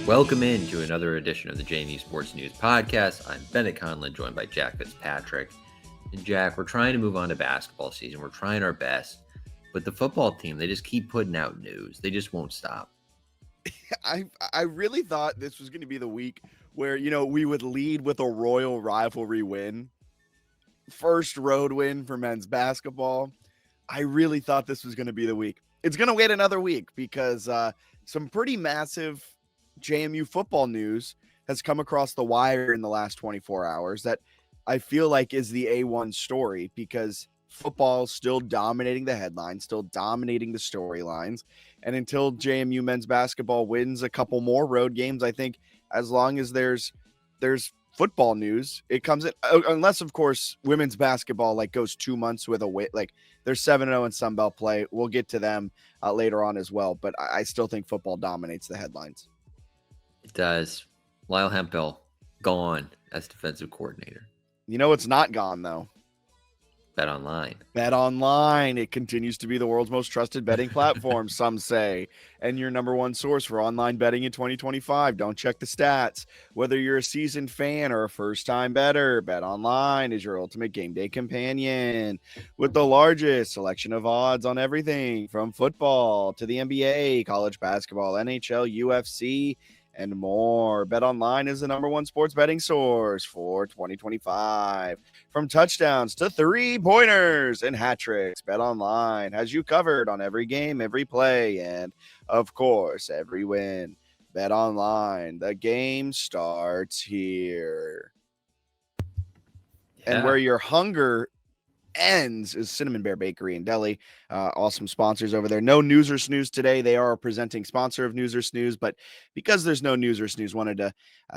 Welcome in to another edition of the JMU Sports News Podcast. I'm Bennett Conlon, joined by Jack Fitzpatrick. And Jack, we're trying to move on to basketball season. We're trying our best. But the football team, they just keep putting out news. They just won't stop. I really thought this was going to be the week where, we would lead with a Royal Rivalry win. First road win for men's basketball. I really thought this was going to be the week. It's going to wait another week because some pretty massive JMU football news has come across the wire in the last 24 hours that I feel like is the A1 story, because football still dominating the headlines, still dominating the storylines. And until JMU men's basketball wins a couple more road games, I think as long as there's football news, it comes in, unless of course women's basketball goes 2 months with a win. They're 7-0 in Sun Belt play. We'll get to them later on as well, but I still think football dominates the headlines. It does. Lyle Hemphill gone as defensive coordinator. It's not gone though. Bet Online. Bet Online. It continues to be the world's most trusted betting platform, some say, and your number one source for online betting in 2025. Don't check the stats. Whether you're a seasoned fan or a first-time bettor, Bet Online is your ultimate game day companion with the largest selection of odds on everything from football to the NBA, college basketball, NHL, UFC, and more. Bet Online is the number one sports betting source for 2025. From touchdowns to three-pointers and hat tricks, Bet Online has you covered on every game, every play, and, of course, every win. Bet Online, the game starts here. Yeah. And where your hunger ends is Cinnamon Bear Bakery and Deli. Awesome sponsors over there. No News or Snooze today. They are a presenting sponsor of News or Snooze, but because there's no News or Snooze, wanted to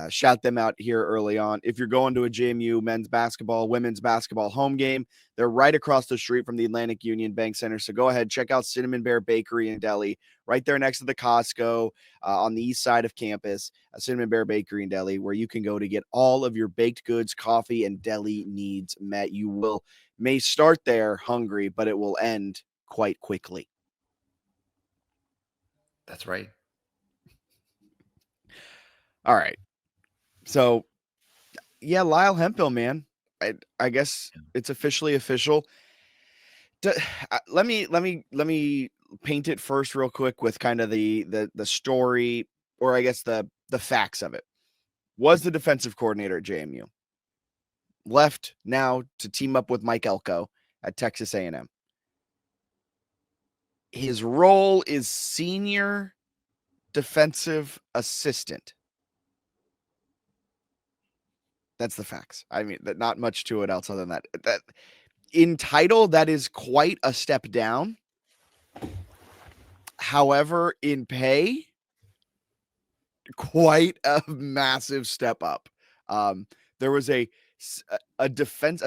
shout them out here early on. If you're going to a JMU men's basketball, women's basketball home game, they're right across the street from the Atlantic Union Bank Center. So go ahead, check out Cinnamon Bear Bakery and Deli right there next to the Costco on the east side of campus. Cinnamon Bear Bakery and Deli, where you can go to get all of your baked goods, coffee, and deli needs met. You may start there hungry, but it will end quite quickly. That's right. All right. So, yeah, Lyle Hemphill, man. I guess it's officially official. Let me paint it first real quick with kind of the story, or I guess the facts of it. Was the defensive coordinator at JMU. Left now to team up with Mike Elko at Texas A&M. His role is senior defensive assistant. That's the facts. I mean, not much to it else other than that. That in title, that is quite a step down. However, in pay, quite a massive step up. There was a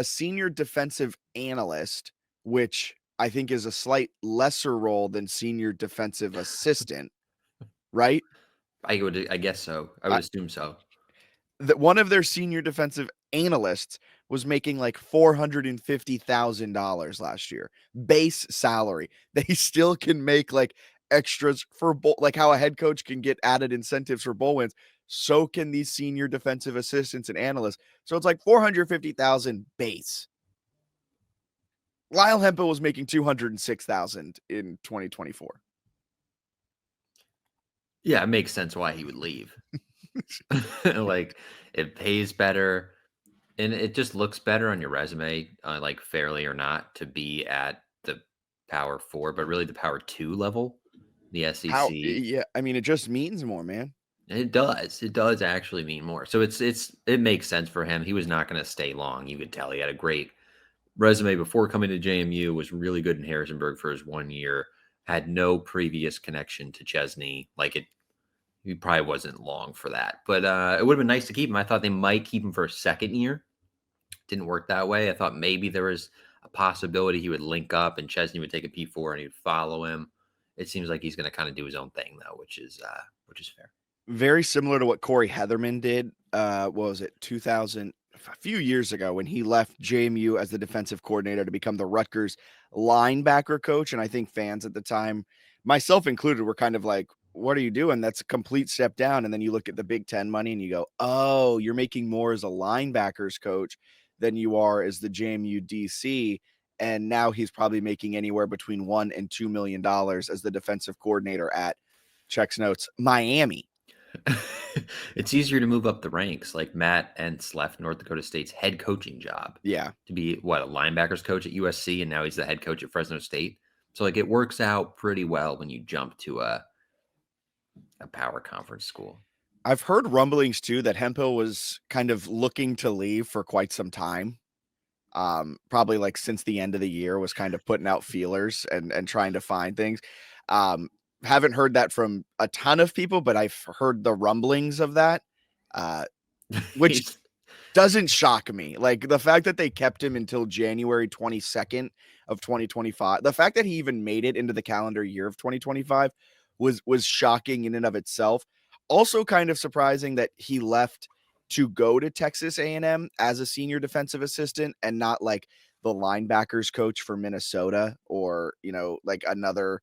senior defensive analyst, which I think is a slight lesser role than senior defensive assistant, right? I guess so. I would assume so. That one of their senior defensive analysts was making like $450,000 last year, base salary. They still can make like extras for bowl, like how a head coach can get added incentives for bowl wins. So can these senior defensive assistants and analysts. So it's like $450,000 base. Lyle Hemphill was making $206,000 in 2024. Yeah, it makes sense why he would leave. Like, it pays better and it just looks better on your resume, like fairly or not, to be at the Power 4, but really the Power 2 level, the SEC. Yeah, I mean, it just means more, man. It does. It does actually mean more. So it makes sense for him. He was not going to stay long. You could tell he had a great resume before coming to JMU, was really good in Harrisonburg for his 1 year, had no previous connection to Chesney. He probably wasn't long for that, but it would have been nice to keep him. I thought they might keep him for a second year. Didn't work that way. I thought maybe there was a possibility he would link up and Chesney would take a P4 and he would follow him. It seems like he's going to kind of do his own thing though, which is fair. Very similar to what Corey Heatherman did. What was it, 2000? A few years ago when he left JMU as the defensive coordinator to become the Rutgers linebacker coach. And I think fans at the time, myself included, were kind of like, what are you doing? That's a complete step down. And then you look at the Big Ten money and you go, oh, you're making more as a linebackers coach than you are as the JMU DC. And now he's probably making anywhere between $1 and $2 million as the defensive coordinator at, checks notes, Miami. It's easier to move up the ranks. Like Matt Entz left North Dakota State's head coaching job Yeah. to be a linebackers coach at USC, and now he's the head coach at Fresno State. So like it works out pretty well when you jump to a power conference school. I've heard rumblings too that Hemphill was kind of looking to leave for quite some time. Probably like since the end of the year, was kind of putting out feelers and trying to find things. Haven't heard that from a ton of people, but I've heard the rumblings of that, which doesn't shock me. Like the fact that they kept him until January 22nd of 2025, the fact that he even made it into the calendar year of 2025 was shocking in and of itself. Also kind of surprising that he left to go to Texas A&M as a senior defensive assistant and not like the linebackers coach for Minnesota or, you know, like another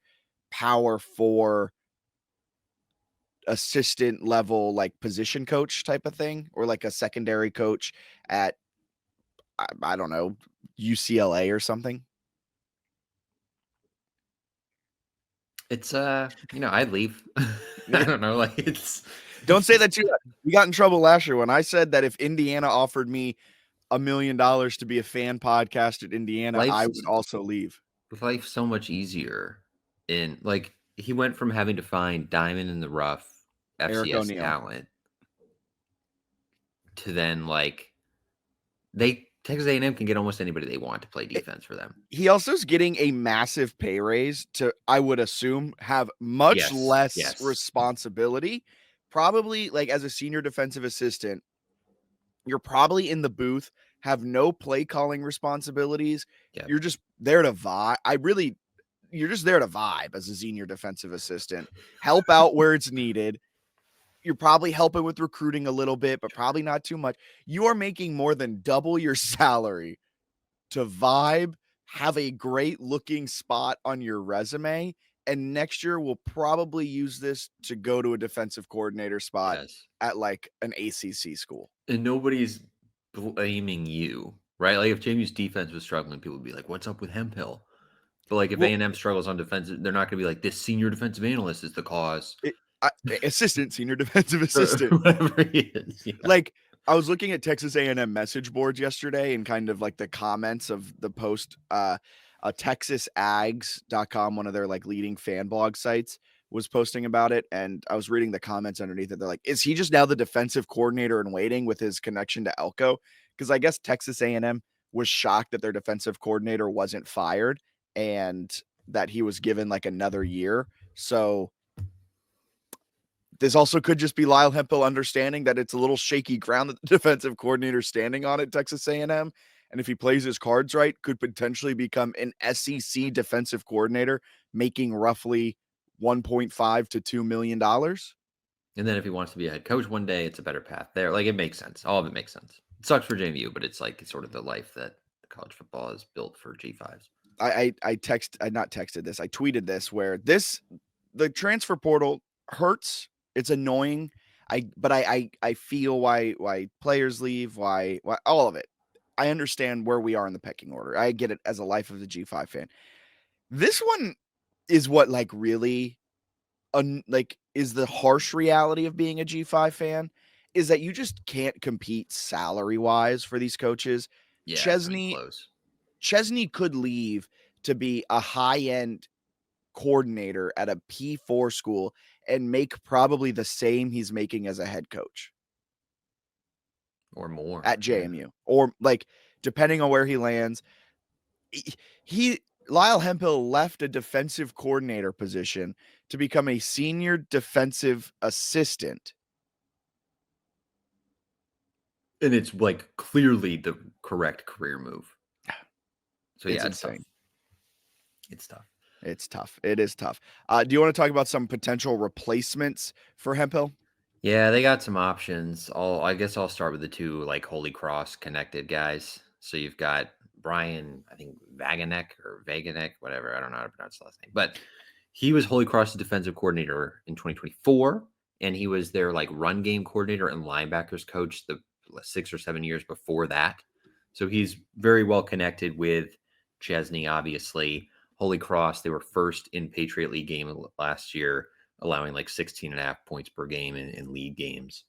Power 4 assistant level, like position coach type of thing, or like a secondary coach at, I don't know, UCLA or something. It's I'd leave. I don't know, like it's Don't say that too much. We got in trouble last year when I said that if Indiana offered me $1 million to be a fan podcast at Indiana, I would also leave. Life's so much easier. In like he went from having to find diamond in the rough Eric FCS O'Neal. talent to then like Texas A&M can get almost anybody they want to play defense for them. He also is getting a massive pay raise to, I would assume, have much less responsibility. Probably like as a senior defensive assistant, you're probably in the booth, have no play calling responsibilities. Yep. You're just there to vibe. You're just there to vibe as a senior defensive assistant, help out where it's needed. You're probably helping with recruiting a little bit, but probably not too much. You are making more than double your salary to vibe, have a great looking spot on your resume. And next year we'll probably use this to go to a defensive coordinator spot at like an ACC school. And nobody's blaming you, right? Like if JMU's defense was struggling, people would be like, what's up with Hemphill? But like if A&M struggles on defense, they're not going to be like, this senior defensive analyst is the cause. Assistant, senior defensive assistant. Whatever he is. Yeah. Like I was looking at Texas A&M message boards yesterday and kind of like the comments of the post, TexasAgs.com, one of their like leading fan blog sites, was posting about it. And I was reading the comments underneath it. They're like, is he just now the defensive coordinator in waiting with his connection to Elko? Because I guess Texas A&M was shocked that their defensive coordinator wasn't fired and that he was given like another year. So this also could just be Lyle Hemphill understanding that it's a little shaky ground that the defensive coordinator standing on at Texas A&M. And if he plays his cards right, could potentially become an SEC defensive coordinator, making roughly $1.5 to $2 million. And then if he wants to be a head coach one day, it's a better path there. Like it makes sense. All of it makes sense. It sucks for JMU, but it's like sort of the life that college football is built for G5s. I tweeted this where the transfer portal hurts. It's annoying. But I feel why players leave, why all of it. I understand where we are in the pecking order. I get it as a life of the G5 fan. This one is what like really is the harsh reality of being a G5 fan, is that you just can't compete salary wise for these coaches. Yeah, Chesney could leave to be a high end coordinator at a P4 school and make probably the same he's making as a head coach or more at JMU, or like depending on where he lands. Lyle Hemphill left a defensive coordinator position to become a senior defensive assistant. And it's like clearly the correct career move. So yeah, it's tough. It's tough. It is tough. Do you want to talk about some potential replacements for Hemphill? Yeah, they got some options. I guess I'll start with the two like Holy Cross connected guys. So you've got Brian, I think Vaganek, whatever. I don't know how to pronounce the last name, but He was Holy Cross's defensive coordinator in 2024, and he was their like run game coordinator and linebackers coach the 6 or 7 years before that. So he's very well connected with Chesney, obviously. Holy Cross, they were first in Patriot League game last year, allowing like 16 and a half points per game in league games.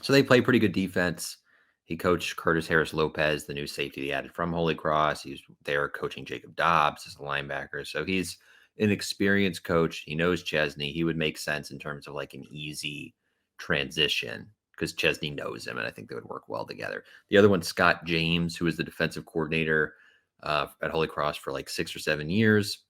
So they play pretty good defense. He coached Curtis Harris Lopez, the new safety they added from Holy Cross. He's there coaching Jacob Dobbs as a linebacker. So he's an experienced coach. He knows Chesney. He would make sense in terms of like an easy transition because Chesney knows him, and I think they would work well together. The other one, Scott James, who was the defensive coordinator at Holy Cross for like 6 or 7 years.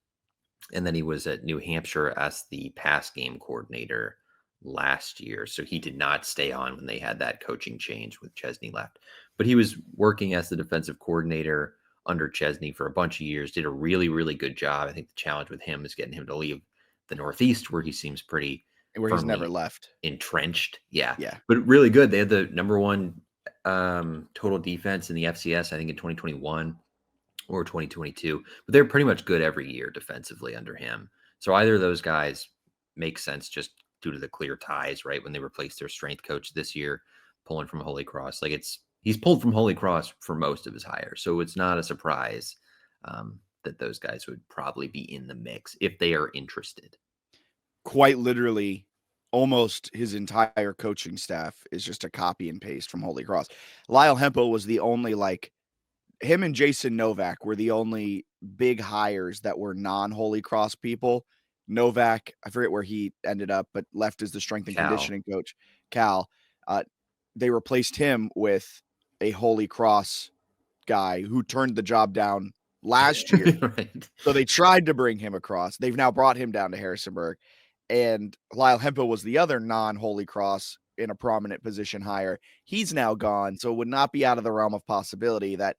And then he was at New Hampshire as the pass game coordinator last year. So he did not stay on when they had that coaching change with Chesney left. But he was working as the defensive coordinator under Chesney for a bunch of years, did a really, really good job. I think the challenge with him is getting him to leave the Northeast, where he seems pretty where he's never left. Entrenched. Yeah. Yeah. But really good. They had the number one total defense in the FCS, I think, in 2021 or 2022, but they're pretty much good every year defensively under him. So either of those guys make sense just due to the clear ties, right? When they replaced their strength coach this year, pulling from Holy Cross, like he's pulled from Holy Cross for most of his hires. So it's not a surprise that those guys would probably be in the mix if they are interested. Quite literally, almost his entire coaching staff is just a copy and paste from Holy Cross. Lyle Hemphill was the only him and Jason Novak were the only big hires that were non-Holy Cross people. Novak, I forget where he ended up, but left as the strength and conditioning coach. Cal, they replaced him with a Holy Cross guy who turned the job down last year. Right. So they tried to bring him across. They've now brought him down to Harrisonburg. And Lyle Hemphill was the other non-Holy Cross in a prominent position hire. He's now gone. So it would not be out of the realm of possibility that,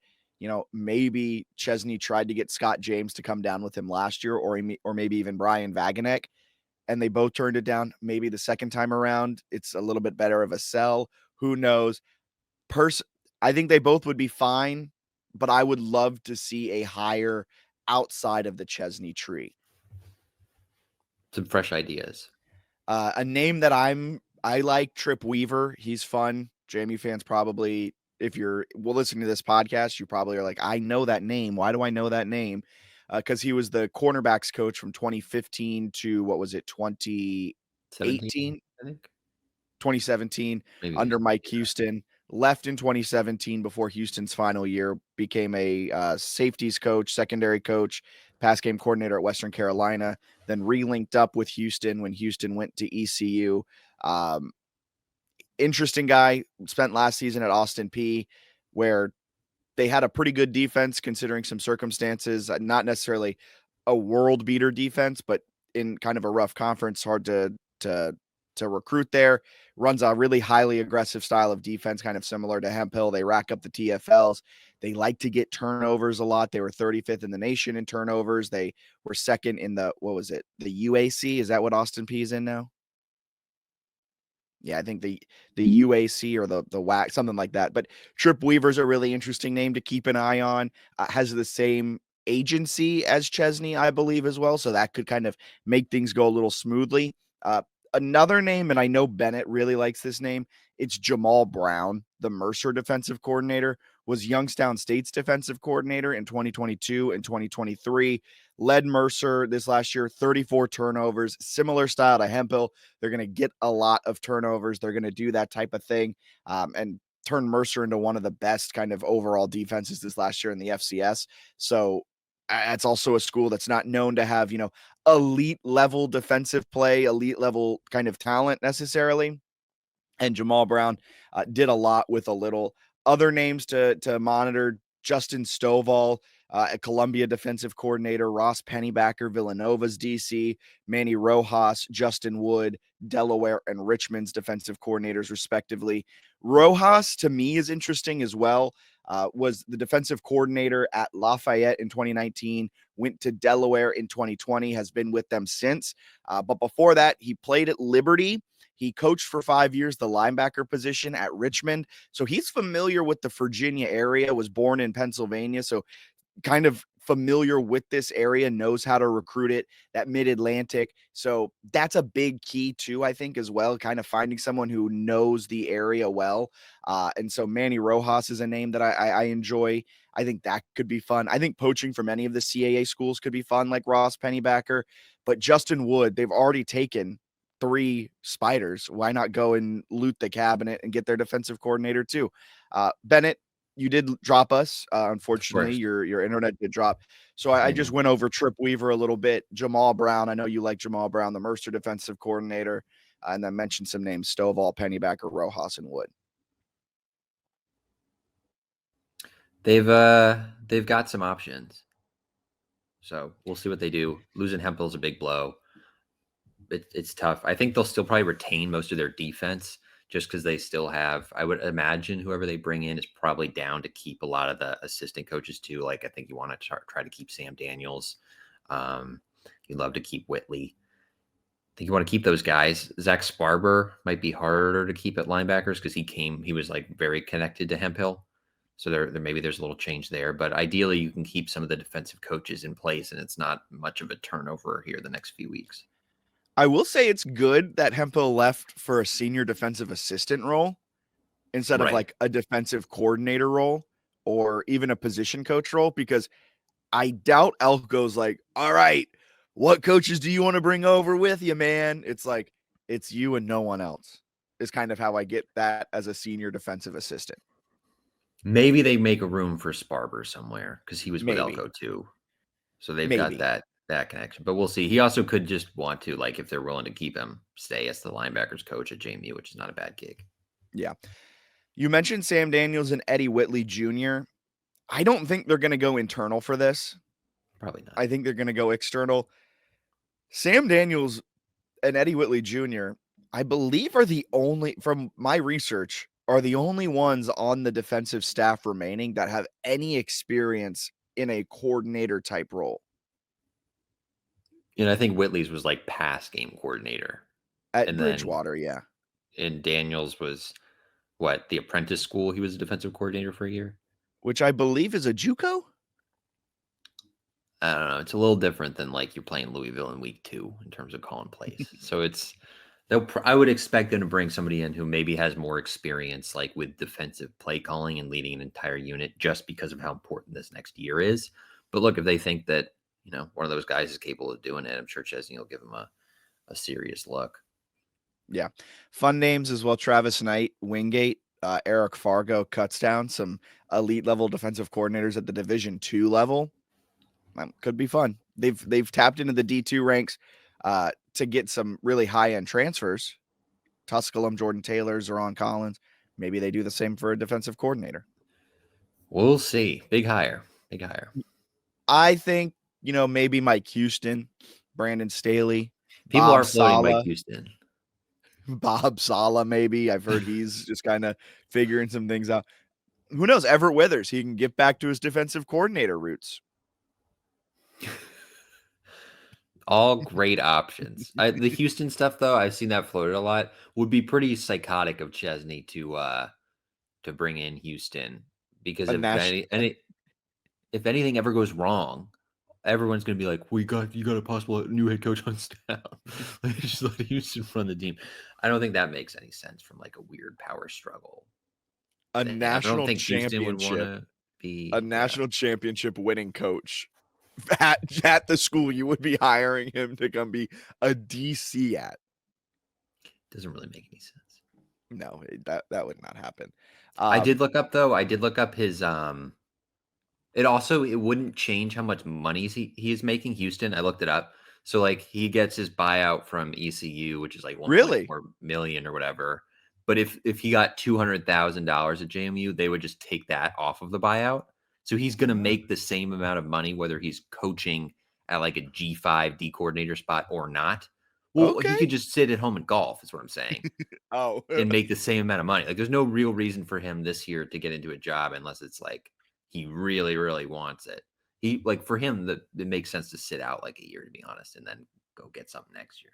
maybe Chesney tried to get Scott James to come down with him last year, or maybe even Brian Vaganek, and they both turned it down. Maybe the second time around, it's a little bit better of a sell. Who knows? I think they both would be fine, but I would love to see a hire outside of the Chesney tree. Some fresh ideas. A name that I like, Trip Weaver. He's fun. JMU fans probably, if you're listening to this podcast, you probably are like, I know that name. Why do I know that name? Because he was the cornerbacks coach from 2015 to 2018, 17, I think. 2017 under Mike Houston. Left in 2017 before Houston's final year, became a safeties coach, secondary coach, pass game coordinator at Western Carolina, then re-linked up with Houston when Houston went to ECU. Interesting guy. Spent last season at Austin Peay, where they had a pretty good defense considering some circumstances, not necessarily a world beater defense, but in kind of a rough conference, hard to recruit there. Runs a really highly aggressive style of defense, kind of similar to Hemphill. They rack up the TFLs. They like to get turnovers a lot. They were 35th in the nation in turnovers. They were second in the UAC? Is that what Austin Peay is in now? Yeah, I think the UAC or the WAC, something like that. But Trip Weaver's a really interesting name to keep an eye on. Has the same agency as Chesney, I believe, as well. So that could kind of make things go a little smoothly. Another name, and I know Bennett really likes this name, it's Jamal Brown, the Mercer defensive coordinator, was Youngstown State's defensive coordinator in 2022 and 2023. Led Mercer this last year, 34 turnovers, similar style to Hemphill. They're going to get a lot of turnovers. They're going to do that type of thing and turn Mercer into one of the best kind of overall defenses this last year in the FCS. So it's also a school that's not known to have, elite level defensive play, elite level kind of talent necessarily. And Jamal Brown did a lot with a little. Other names to monitor: Justin Stovall, a Columbia defensive coordinator, Ross Pennybacker, Villanova's DC, Manny Rojas, Justin Wood, Delaware, and Richmond's defensive coordinators, respectively. Rojas, to me, is interesting as well. Was the defensive coordinator at Lafayette in 2019, went to Delaware in 2020, has been with them since. But before that, he played at Liberty. He coached for 5 years the linebacker position at Richmond. So he's familiar with the Virginia area, was born in Pennsylvania. So kind of familiar with this area, knows how to recruit it, that mid-Atlantic. So that's a big key too, I think, as well, kind of finding someone who knows the area well. And so Manny Rojas is a name that I enjoy. I think that could be fun. I think poaching from any of the CAA schools could be fun, like Ross Pennybacker. But Justin Wood, they've already taken 3 Spiders. Why not go and loot the cabinet and get their defensive coordinator too? Bennett, you did drop us. Unfortunately, your internet did drop. So I just went over Trip Weaver a little bit. Jamal Brown, I know you like Jamal Brown, the Mercer defensive coordinator, and then mentioned some names: Stovall, Pennybacker, Rojas, and Wood. They've got some options. So we'll see what they do. Losing Hemphill is a big blow. It's tough. I think they'll still probably retain most of their defense just because they still have, I would imagine whoever they bring in is probably down to keep a lot of the assistant coaches too. Like I think you want to try to keep Sam Daniels. You'd love to keep Whitley. I think you want to keep those guys. Zach Sparber might be harder to keep at linebackers because he was like very connected to Hemphill. So there maybe there's a little change there, but ideally you can keep some of the defensive coaches in place and it's not much of a turnover here the next few weeks. I will say it's good that Hemphill left for a senior defensive assistant role instead of like a defensive coordinator role or even a position coach role, because I doubt Elko's like, all right, what coaches do you want to bring over with you, man? It's like, it's you and no one else is kind of how I get that as a senior defensive assistant. Maybe they make a room for Sparber somewhere because he was with Elko too. So they've got that connection, but we'll see. He also could just want to, like, if they're willing to keep him, stay as the linebackers coach at JMU, which is not a bad gig. Yeah. You mentioned Sam Daniels and Eddie Whitley Jr. I don't think they're going to go internal for this. Probably not. I think they're going to go external. Sam Daniels and Eddie Whitley Jr., I believe, are the only, from my research, are the only ones on the defensive staff remaining that have any experience in a coordinator type role. And I think Whitley's was like pass game coordinator At Bridgewater, yeah. And Daniels was what, the apprentice school? He was a defensive coordinator for a year, which I believe is a JUCO. I don't know. It's a little different than like you're playing Louisville in week 2 in terms of calling plays. So I would expect them to bring somebody in who maybe has more experience, like with defensive play calling and leading an entire unit, just because of how important this next year is. But look, if they think that, one of those guys is capable of doing it, I'm sure Chesney will give him a serious look. Yeah. Fun names as well. Travis Knight, Wingate, Eric Fargo cuts down some elite level defensive coordinators at the Division II level. Could be fun. They've tapped into the D2 ranks to get some really high end transfers. Tusculum, Jordan Taylor, Zeron Collins. Maybe they do the same for a defensive coordinator. We'll see. Big hire. I think, maybe Mike Houston, Brandon Staley. People are floating Mike Houston. Bob Sala, maybe. I've heard he's just kind of figuring some things out. Who knows? Everett Withers. He can get back to his defensive coordinator roots. All great options. The Houston stuff, though, I've seen that floated a lot. Would be pretty psychotic of Chesney to bring in Houston, because if anything ever goes wrong, everyone's going to be like, you got a possible new head coach on staff. Just let Houston run the team. I don't think that makes any sense from like a weird power struggle. A national championship winning coach at the school you would be hiring him to come be a DC at. Doesn't really make any sense. No, that would not happen. I did look up his it wouldn't change how much money he is making. Houston, I looked it up. So like he gets his buyout from ECU, which is like 1.4 million or whatever. But if he got $200,000 at JMU, they would just take that off of the buyout. So he's going to make the same amount of money whether he's coaching at like a G5 D coordinator spot or not. Well, he could just sit at home and golf, is what I'm saying. And make the same amount of money. Like there's no real reason for him this year to get into a job unless it's like he really, really wants it. For him, it makes sense to sit out like a year, to be honest, and then go get something next year.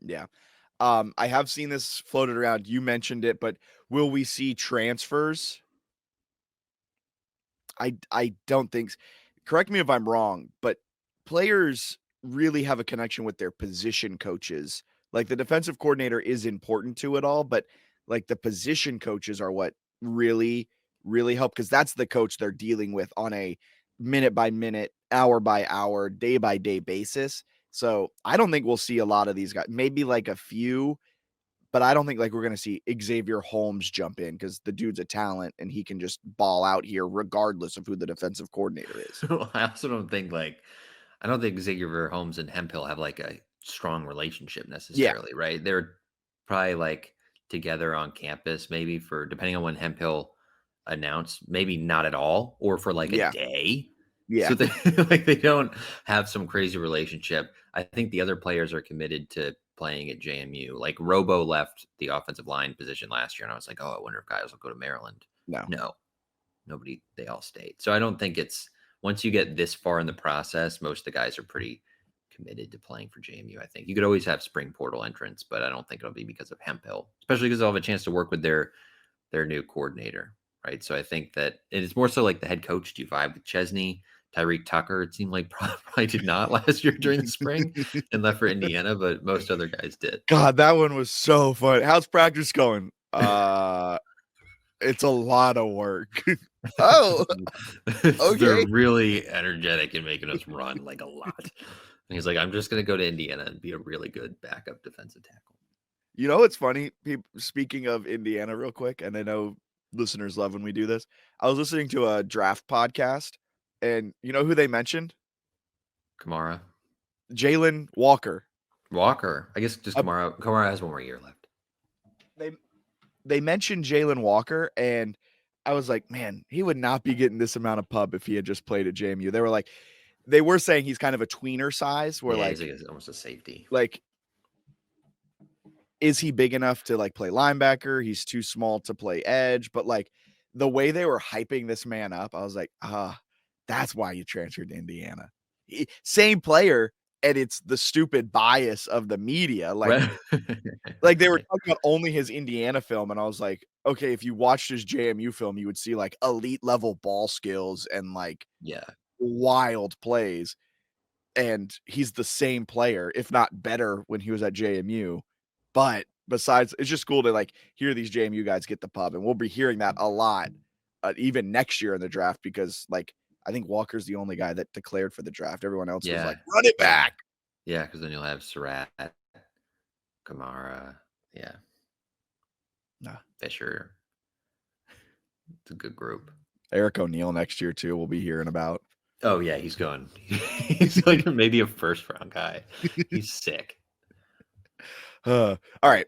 Yeah. I have seen this floated around. You mentioned it, but will we see transfers? I don't think so. correct me if I'm wrong, but players really have a connection with their position coaches. Like the defensive coordinator is important to it all, but like the position coaches are what really, really help because that's the coach they're dealing with on a minute by minute, hour by hour, day by day basis. So I don't think we'll see a lot of these guys, maybe like a few, but I don't think like we're going to see Xavier Holmes jump in because the dude's a talent and he can just ball out here regardless of who the defensive coordinator is. I also don't think I don't think Xavier Holmes and Hemphill have like a strong relationship Yeah. necessarily, right? They're probably like together on campus, maybe for depending on when Hemphill announced, maybe not at all, or for like a Yeah. day. Yeah. So they like they don't have some crazy relationship. I think the other players are committed to playing at JMU. Like Robo left the offensive line position last year, and I was like, oh, I wonder if guys will go to Maryland. No. No, nobody. They all stayed. So I don't think it's once you get this far in the process, most of the guys are pretty committed to playing for JMU. I think you could always have spring portal entrance, but I don't think it'll be because of Hemphill, especially because they'll have a chance to work with their new coordinator, right? So I think that it's more so like the head coach. Do you vibe with Chesney? Tyreek Tucker, it seemed like probably did not last year during the spring and left for Indiana, but most other guys did. God, that one was so fun. How's practice going? It's a lot of work. Oh, They're okay. really energetic and making us run like a lot. And he's like, I'm just going to go to Indiana and be a really good backup defensive tackle. You know what's funny? People, speaking of Indiana, real quick, and I know listeners love when we do this. I was listening to a draft podcast, and you know who they mentioned? Kamara. Jalen Walker. Walker. I guess just Kamara. Kamara has one more year left. They mentioned Jalen Walker, and I was like, man, he would not be getting this amount of pub if he had just played at JMU. They were saying he's kind of a tweener size, where yeah, he's almost a safety. Like, is he big enough to like play linebacker? He's too small to play edge, but like the way they were hyping this man up, I was like, that's why you transferred to Indiana. Same player, and it's the stupid bias of the media. Like they were talking about only his Indiana film, and I was like, okay, if you watched his JMU film, you would see like elite level ball skills and like wild plays. And he's the same player, if not better, when he was at JMU. But besides, it's just cool to like hear these JMU guys get the pub, and we'll be hearing that a lot, even next year in the draft, because like I think Walker's the only guy that declared for the draft. Everyone else was like, run it back. Yeah, because then you'll have Surratt, Kamara, Fisher. It's a good group. Eric O'Neal next year too. We'll be hearing about. Oh yeah, he's going. He's like maybe a first round guy. He's sick. All right.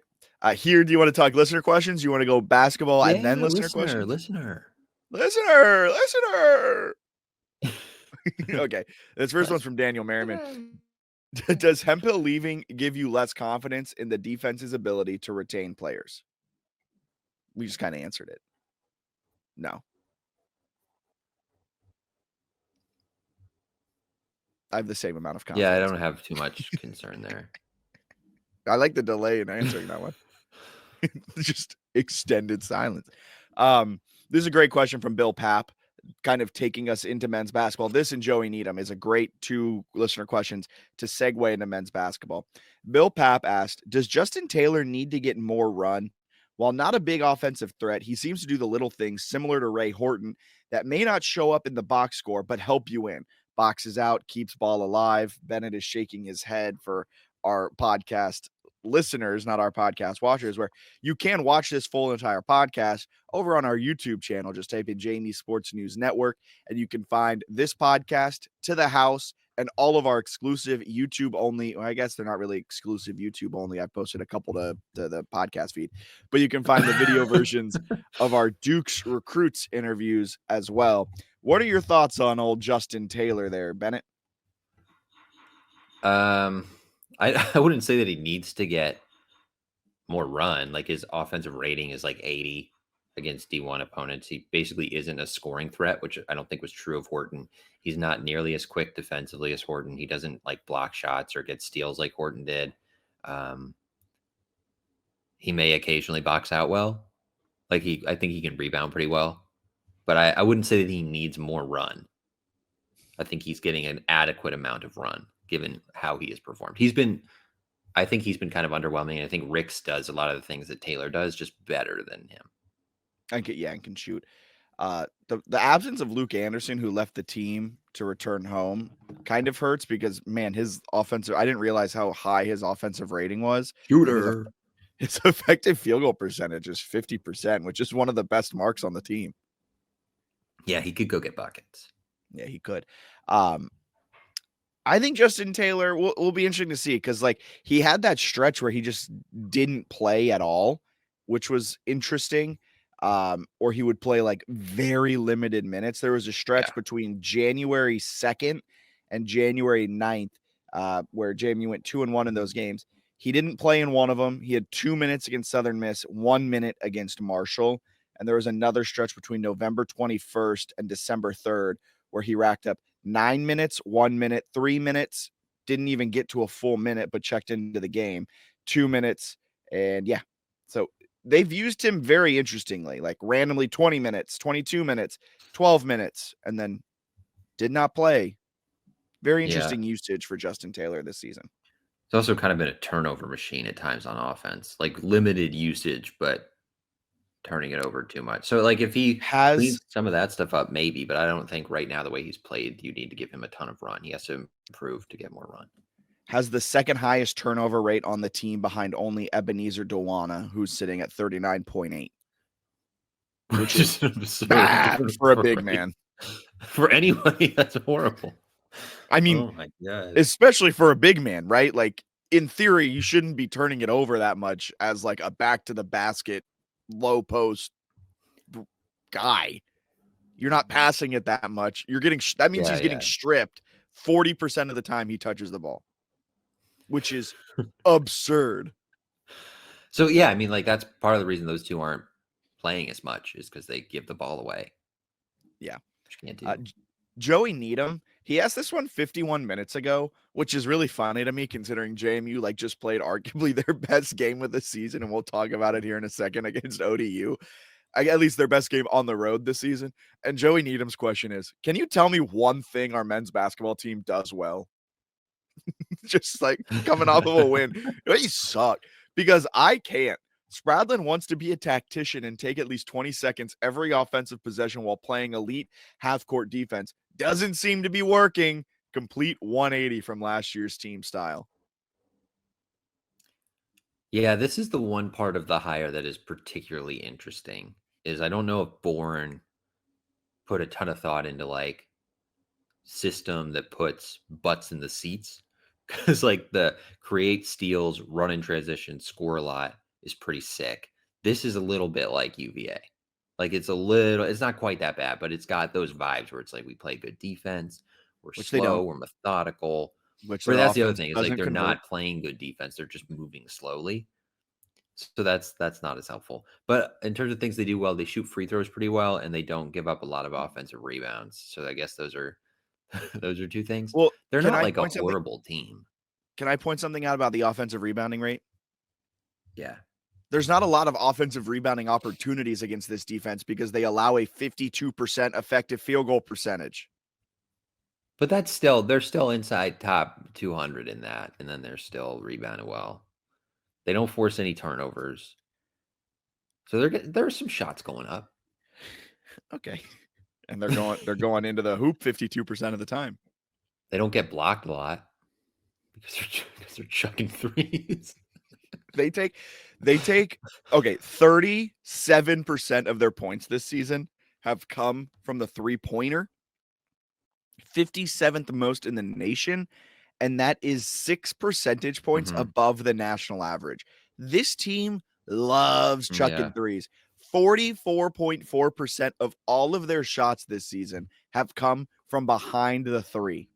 Here, do you want to talk listener questions? You want to go basketball and then listener questions? Listener. Okay. This first one's from Daniel Merriman. Does Hemphill leaving give you less confidence in the defense's ability to retain players? We just kind of answered it. No. I have the same amount of confidence. Yeah, I don't have too much concern there. I like the delay in answering that one. Just extended silence. This is a great question from Bill Papp, kind of taking us into men's basketball. This and Joey Needham is a great two listener questions to segue into men's basketball. Bill Papp asked, does Justin Taylor need to get more run? While not a big offensive threat, he seems to do the little things similar to Ray Horton that may not show up in the box score, but help you win. Boxes out, keeps ball alive. Bennett is shaking his head for our podcast listeners, not our podcast watchers, where you can watch this full entire podcast over on our YouTube channel. Just type in Jamie Sports News Network, and you can find this podcast, To the House, and all of our exclusive YouTube only. Well, I guess they're not really exclusive YouTube only. I posted a couple to the podcast feed, but you can find the video versions of our Duke's recruits interviews as well. What are your thoughts on old Justin Taylor there, Bennett? I wouldn't say that he needs to get more run. Like his offensive rating is like 80 against D1 opponents. He basically isn't a scoring threat, which I don't think was true of Horton. He's not nearly as quick defensively as Horton. He doesn't like block shots or get steals like Horton did. He may occasionally box out well. I think he can rebound pretty well, but I wouldn't say that he needs more run. I think he's getting an adequate amount of run given how he has performed. I think he's been kind of underwhelming. I think Ricks does a lot of the things that Taylor does, just better than him. And can shoot. The absence of Luke Anderson, who left the team to return home, kind of hurts because, man, his offensive, I didn't realize how high his offensive rating was. Shooter. His effective field goal percentage is 50%, which is one of the best marks on the team. Yeah, he could go get buckets. Yeah, he could. I think Justin Taylor will be interesting to see because, like, he had that stretch where he just didn't play at all, which was interesting. Or he would play like very limited minutes. There was a stretch between January 2nd and January 9th, where JMU went 2-1 in those games. He didn't play in one of them. He had 2 minutes against Southern Miss, 1 minute against Marshall. And there was another stretch between November 21st and December 3rd where he racked up 9 minutes, 1 minute, 3 minutes, didn't even get to a full minute, but checked into the game, 2 minutes. And yeah, so they've used him very interestingly, like randomly 20 minutes, 22 minutes, 12 minutes, and then did not play. Very interesting usage for Justin Taylor this season. It's also kind of been a turnover machine at times on offense, like limited usage, but turning it over too much. So, like, if he cleans some of that stuff up, maybe, but I don't think right now the way he's played, you need to give him a ton of run. He has to improve to get more run. Has the second highest turnover rate on the team behind only Ebenezer Dewana, who's sitting at 39.8, which is bad for a big man. For anybody, that's horrible. I mean, oh my God. Especially for a big man, right? Like, in theory, you shouldn't be turning it over that much as like a back to the basket, low post guy. You're not passing it that much. You're getting, that means he's getting stripped 40% of the time he touches the ball, which is absurd. So, yeah, I mean, like, that's part of the reason those two aren't playing as much is because they give the ball away. Yeah. Which you can't do. Joey Needham, he asked this one 51 minutes ago, which is really funny to me considering JMU like just played arguably their best game of the season, and we'll talk about it here in a second against ODU. At least their best game on the road this season. And Joey Needham's question is, can you tell me one thing our men's basketball team does well? Just like coming off of a win. He sucked because I can't. Spradlin wants to be a tactician and take at least 20 seconds every offensive possession while playing elite half-court defense. Doesn't seem to be working. Complete 180 from last year's team style. Yeah, this is the one part of the hire that is particularly interesting. Is I don't know if Bourne put a ton of thought into like system that puts butts in the seats, because like the create steals, run in transition, score a lot is pretty sick. This is a little bit like UVA. Like it's not quite that bad, but it's got those vibes where it's like we play good defense, we're slow, we're methodical. But that's the other thing. It's like they're not playing good defense, they're just moving slowly. So that's not as helpful. But in terms of things they do well, they shoot free throws pretty well, and they don't give up a lot of offensive rebounds. So I guess those are two things. Well, they're not like a horrible team. Can I point something out about the offensive rebounding rate? Yeah. There's not a lot of offensive rebounding opportunities against this defense because they allow a 52% effective field goal percentage. But they're still inside top 200 in that, and then they're still rebounding well. They don't force any turnovers. So there are some shots going up. Okay. And they're going into the hoop 52% of the time. They don't get blocked a lot because they're chucking threes. They take 37% of their points this season have come from the three-pointer. 57th most in the nation, and that is 6 percentage points above the national average. This team loves chucking threes. 44.4% of all of their shots this season have come from behind the three.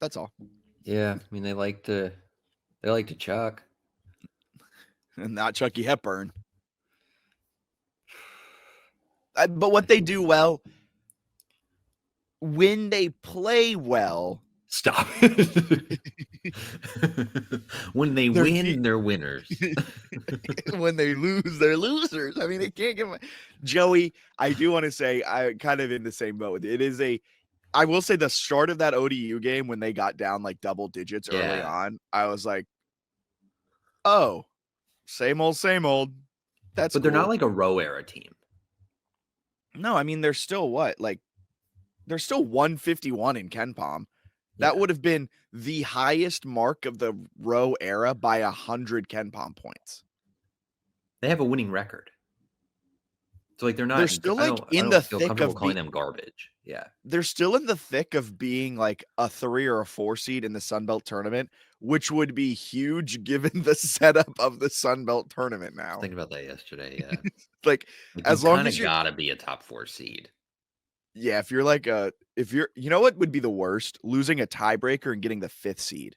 That's all. Yeah, I mean they like to chuck. And not Chucky Hepburn. But what they do well, when they play well, Stop. When they They're win, they're winners. when they lose, they're losers. I mean, they can't give Joey. I do want to say I kind of in the same boat. It is I will say the start of that ODU game when they got down like double digits early Yeah. on, I was like, oh, same old, same old. That's But they're cool. not like a row era team. No, I mean, they're still what? Like, they're still 151 in Ken Palm. That Yeah. would have been the highest mark of the row era by 100 Ken Palm points. They have a winning record. So like they're They're not still I like don't I in the don't feel thick comfortable of calling them garbage. Yeah. they're still in the thick of being like a 3 or a 4 seed in the Sun Belt tournament, which would be huge given the setup of the Sun Belt tournament I was now. thinking about that yesterday. Yeah. Like, Like you as long kind as of you're gotta be a top 4 seed. yeah, if you're like if you're you know what would be the worst? Losing a tiebreaker and getting the 5th seed,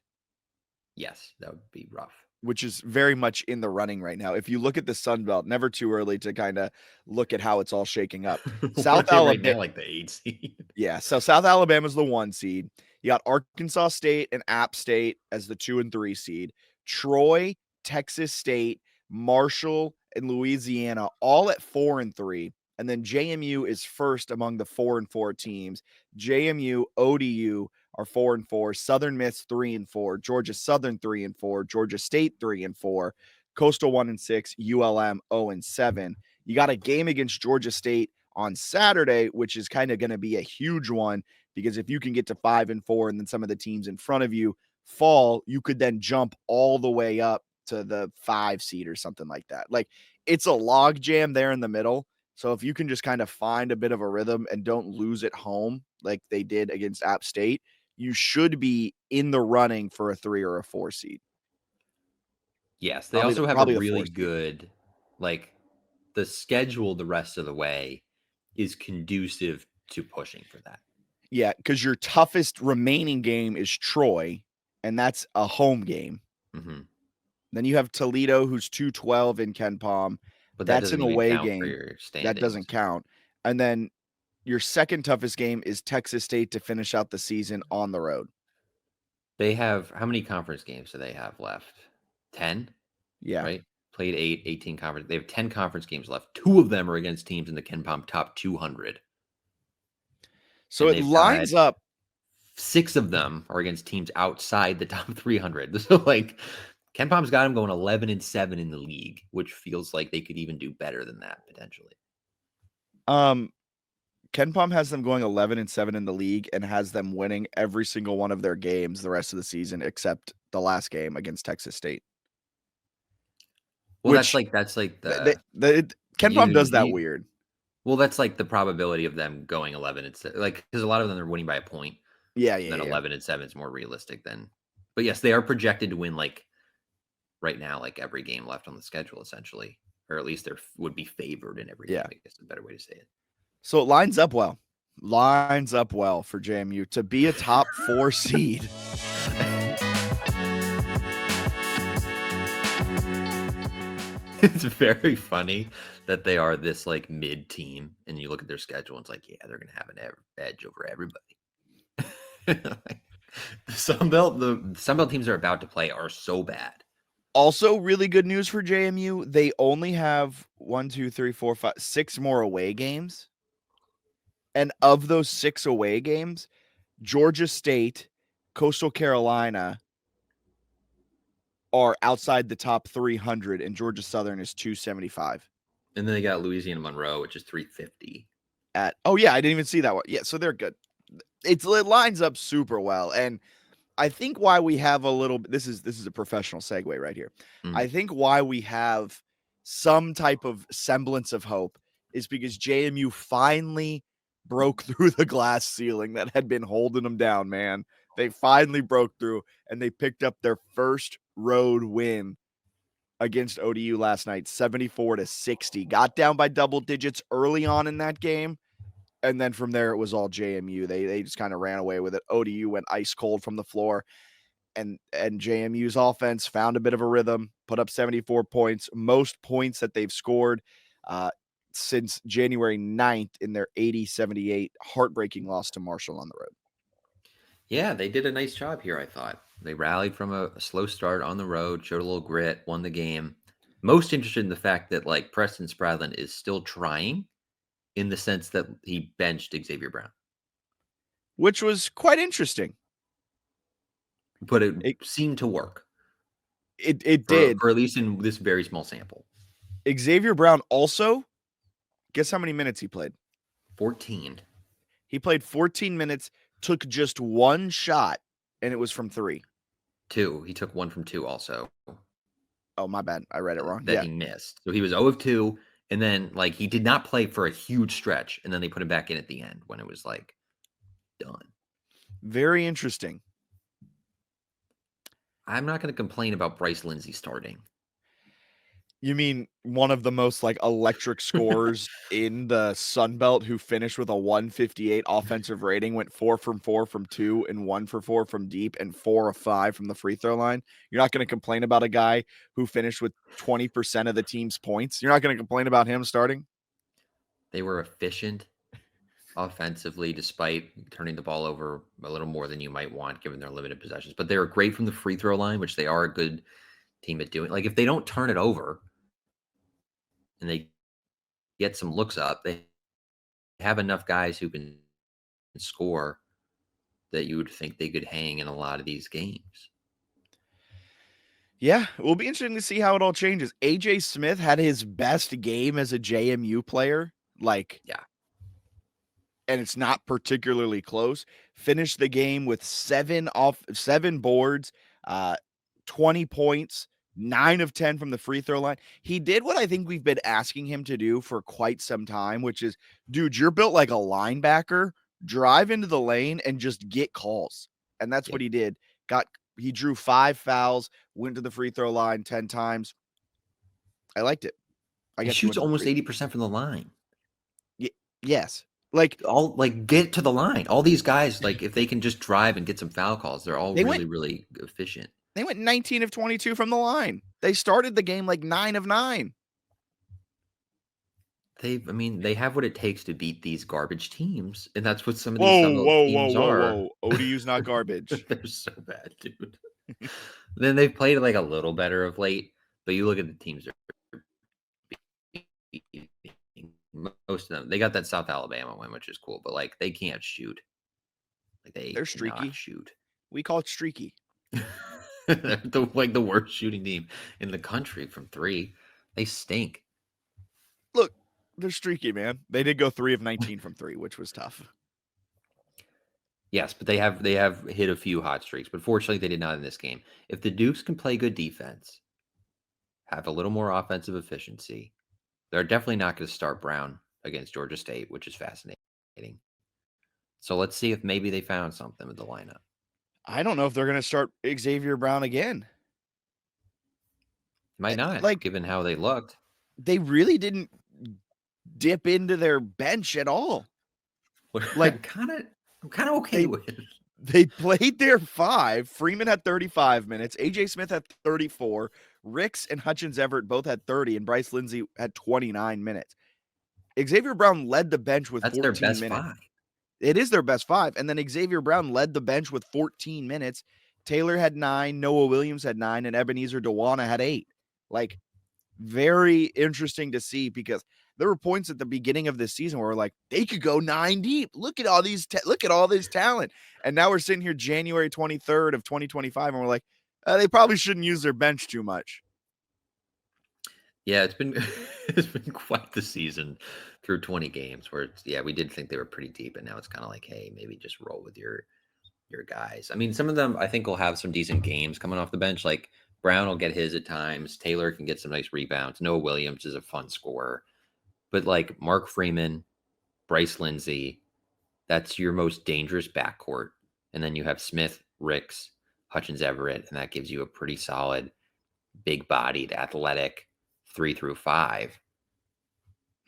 Yes, that would be rough. which is very much in the running right now. If you look at the Sun Belt, never too early to kind of look at how it's all shaking up. What South are they right Alabama, now? Like the 8 seed. yeah, so South Alabama's the 1 seed. You got Arkansas State and App State as the 2 and 3 seed. Troy, Texas State, Marshall, and Louisiana all at 4 and 3. And then JMU is first among the 4 and 4 teams. JMU, ODU are 4 and 4, Southern Miss 3 and 4, Georgia Southern 3 and 4, Georgia State 3 and 4, Coastal 1 and 6, ULM 0 and 7. You got a game against Georgia State on Saturday, which is kind of going to be a huge one because if you can get to 5 and 4 and then some of the teams in front of you fall, you could then jump all the way up to the 5 seed or something like that. Like, it's a log jam there in the middle. So if you can just kind of find a bit of a rhythm and don't lose at home like they did against App State, you should be in the running for a 3 or a 4 seed. Yes, they also have a Probably the really 4 seed. good like the schedule the rest of the way is conducive to pushing for that. Yeah, because your toughest remaining game is Troy, and that's a home game. Mm-hmm. Then you have Toledo, who's 212 in Ken Palm. But that That's doesn't an even away count for game. your That doesn't standings. count. And then your second toughest game is Texas State to finish out the season on the road. They have how many conference games do they have left? 10? Yeah. Right? Played 18 conference. They have 10 conference games left. 2 of them are against teams in the Ken Palm top 200. So And it they've lines got up. 6 of them are against teams outside the top 300. So like Ken Palm's got them going 11-7 in the league, which feels like they could even do better than that potentially. Ken Palm has them going 11-7 in the league and has them winning every single one of their games the rest of the season except the last game against Texas State. Well, Which that's like the Ken Palm does that you weird. well, that's like the probability of them going 11-7. Like because a lot of them are winning by a point. Yeah. Then 11-7 is more realistic than. But yes, they are projected to win like right now, like every game left on the schedule, essentially, or at least they would be favored in every game. I guess is a better way to say it. So it lines up well. Lines up well for JMU to be a top 4 seed. It's very funny that they are this like mid team, and you look at their schedule, and it's like, yeah, they're gonna have an edge over everybody. The Sun Belt teams are about to play are so bad. Also, really good news for JMU. They only have 6 more away games. And of those 6 away games, Georgia State, Coastal Carolina are outside the top 300, and Georgia Southern is 275. And then they got Louisiana Monroe, which is 350. I didn't even see that one. Yeah, so they're good. It lines up super well. And I think why we have a little this is a professional segue right here. I think why we have some type of semblance of hope is because JMU finally broke through the glass ceiling that had been holding them down, man. They finally broke through and they picked up their first road win against ODU last night, 74-60. Got down by double digits early on in that game. And then from there, it was all JMU. They just kind of ran away with it. ODU went ice cold from the floor. And JMU's offense found a bit of a rhythm, put up 74 points, most points that they've scored since January 9th in their 80-78 heartbreaking loss to Marshall on the road. Yeah, they did a nice job here, I thought. They rallied from a slow start on the road, showed a little grit, won the game. Most interested in the fact that like Preston Spradlin is still trying in the sense that he benched Xavier Brown. which was quite interesting. But it It seemed to work it for did. at least in this very small sample. Xavier Brown also, guess how many minutes he played? 14. He played 14 minutes, took just one shot, and it was from 3. 2. He took one from 2 also Oh, my bad. I read it wrong. that Yeah. he missed. So he was 0 of 2. And then like he did not play for a huge stretch. And then they put him back in at the end when it was like done. Very interesting. I'm not going to complain about Bryce Lindsey starting. You mean one of the most like electric scorers in the Sun Belt who finished with a 158 offensive rating, went 4 from 4 from 2 and 1 for 4 from deep and 4 of 5 from the free throw line? You're not going to complain about a guy who finished with 20% of the team's points? You're not going to complain about him starting? They were efficient offensively, despite turning the ball over a little more than you might want given their limited possessions. But they were great from the free throw line, which they are a good team at doing. Like if they don't turn it over and they get some looks up, they have enough guys who can score that you would think they could hang in a lot of these games. Yeah, it will be interesting to see how it all changes. AJ Smith had his best game as a JMU player, like, Yeah. and it's not particularly close. Finished the game with 7 boards, 20 points, 9 of 10 from the free throw line. He did what I think we've been asking him to do for quite some time, which is, dude, you're built like a linebacker. Drive into the lane and just get calls. And that's Yep. what he did. He drew 5 fouls, went to the free throw line 10 times. I liked it. I He guess shoots almost 80% from the line. Yes. Like all like get to the line. All these guys, like if they can just drive and get some foul calls, they're all really efficient. They went 19 of 22 from the line. They started the game like 9 of 9. They have what it takes to beat these garbage teams, and that's what some of these teams are. ODU's not garbage. They're so bad, dude. Then they've played like a little better of late, but you look at the teams that are beating most of them. They got that South Alabama win, which is cool, but like they can't shoot. Like they're streaky. Shoot. We call it streaky. They're the worst shooting team in the country from 3. They stink. Look, they're streaky, man. They did go 3 of 19 from 3, which was tough. Yes, but they have hit a few hot streaks, but fortunately they did not in this game. If the Dukes can play good defense, have a little more offensive efficiency, they're definitely not going to start Brown against Georgia State, which is fascinating. So let's see if maybe they found something with the lineup. I don't know if they're going to start Xavier Brown again. Might not, given how they looked. They really didn't dip into their bench at all. Like I'm kind of okay with it. They played their 5. Freeman had 35 minutes. AJ Smith had 34. Ricks and Hutchins Everett both had 30, and Bryce Lindsey had 29 minutes. Xavier Brown led the bench with 14 minutes. That's their best 5. It is their best 5. And then Xavier Brown led the bench with 14 minutes. Taylor had 9, Noah Williams had 9, and Ebenezer Dewana had 8. Like, very interesting to see, because there were points at the beginning of this season where we're like, they could go 9 deep. Look at all these, look at all this talent. And now we're sitting here January 23rd of 2025, and we're like, they probably shouldn't use their bench too much. Yeah, it's been quite the season through 20 games where we did think they were pretty deep, and now it's kind of like, hey, maybe just roll with your guys. I mean, some of them I think will have some decent games coming off the bench. Like Brown will get his at times. Taylor can get some nice rebounds. Noah Williams is a fun scorer. But like Mark Freeman, Bryce Lindsey, that's your most dangerous backcourt. And then you have Smith, Ricks, Hutchins Everett, and that gives you a pretty solid, big-bodied, athletic 3 through 5.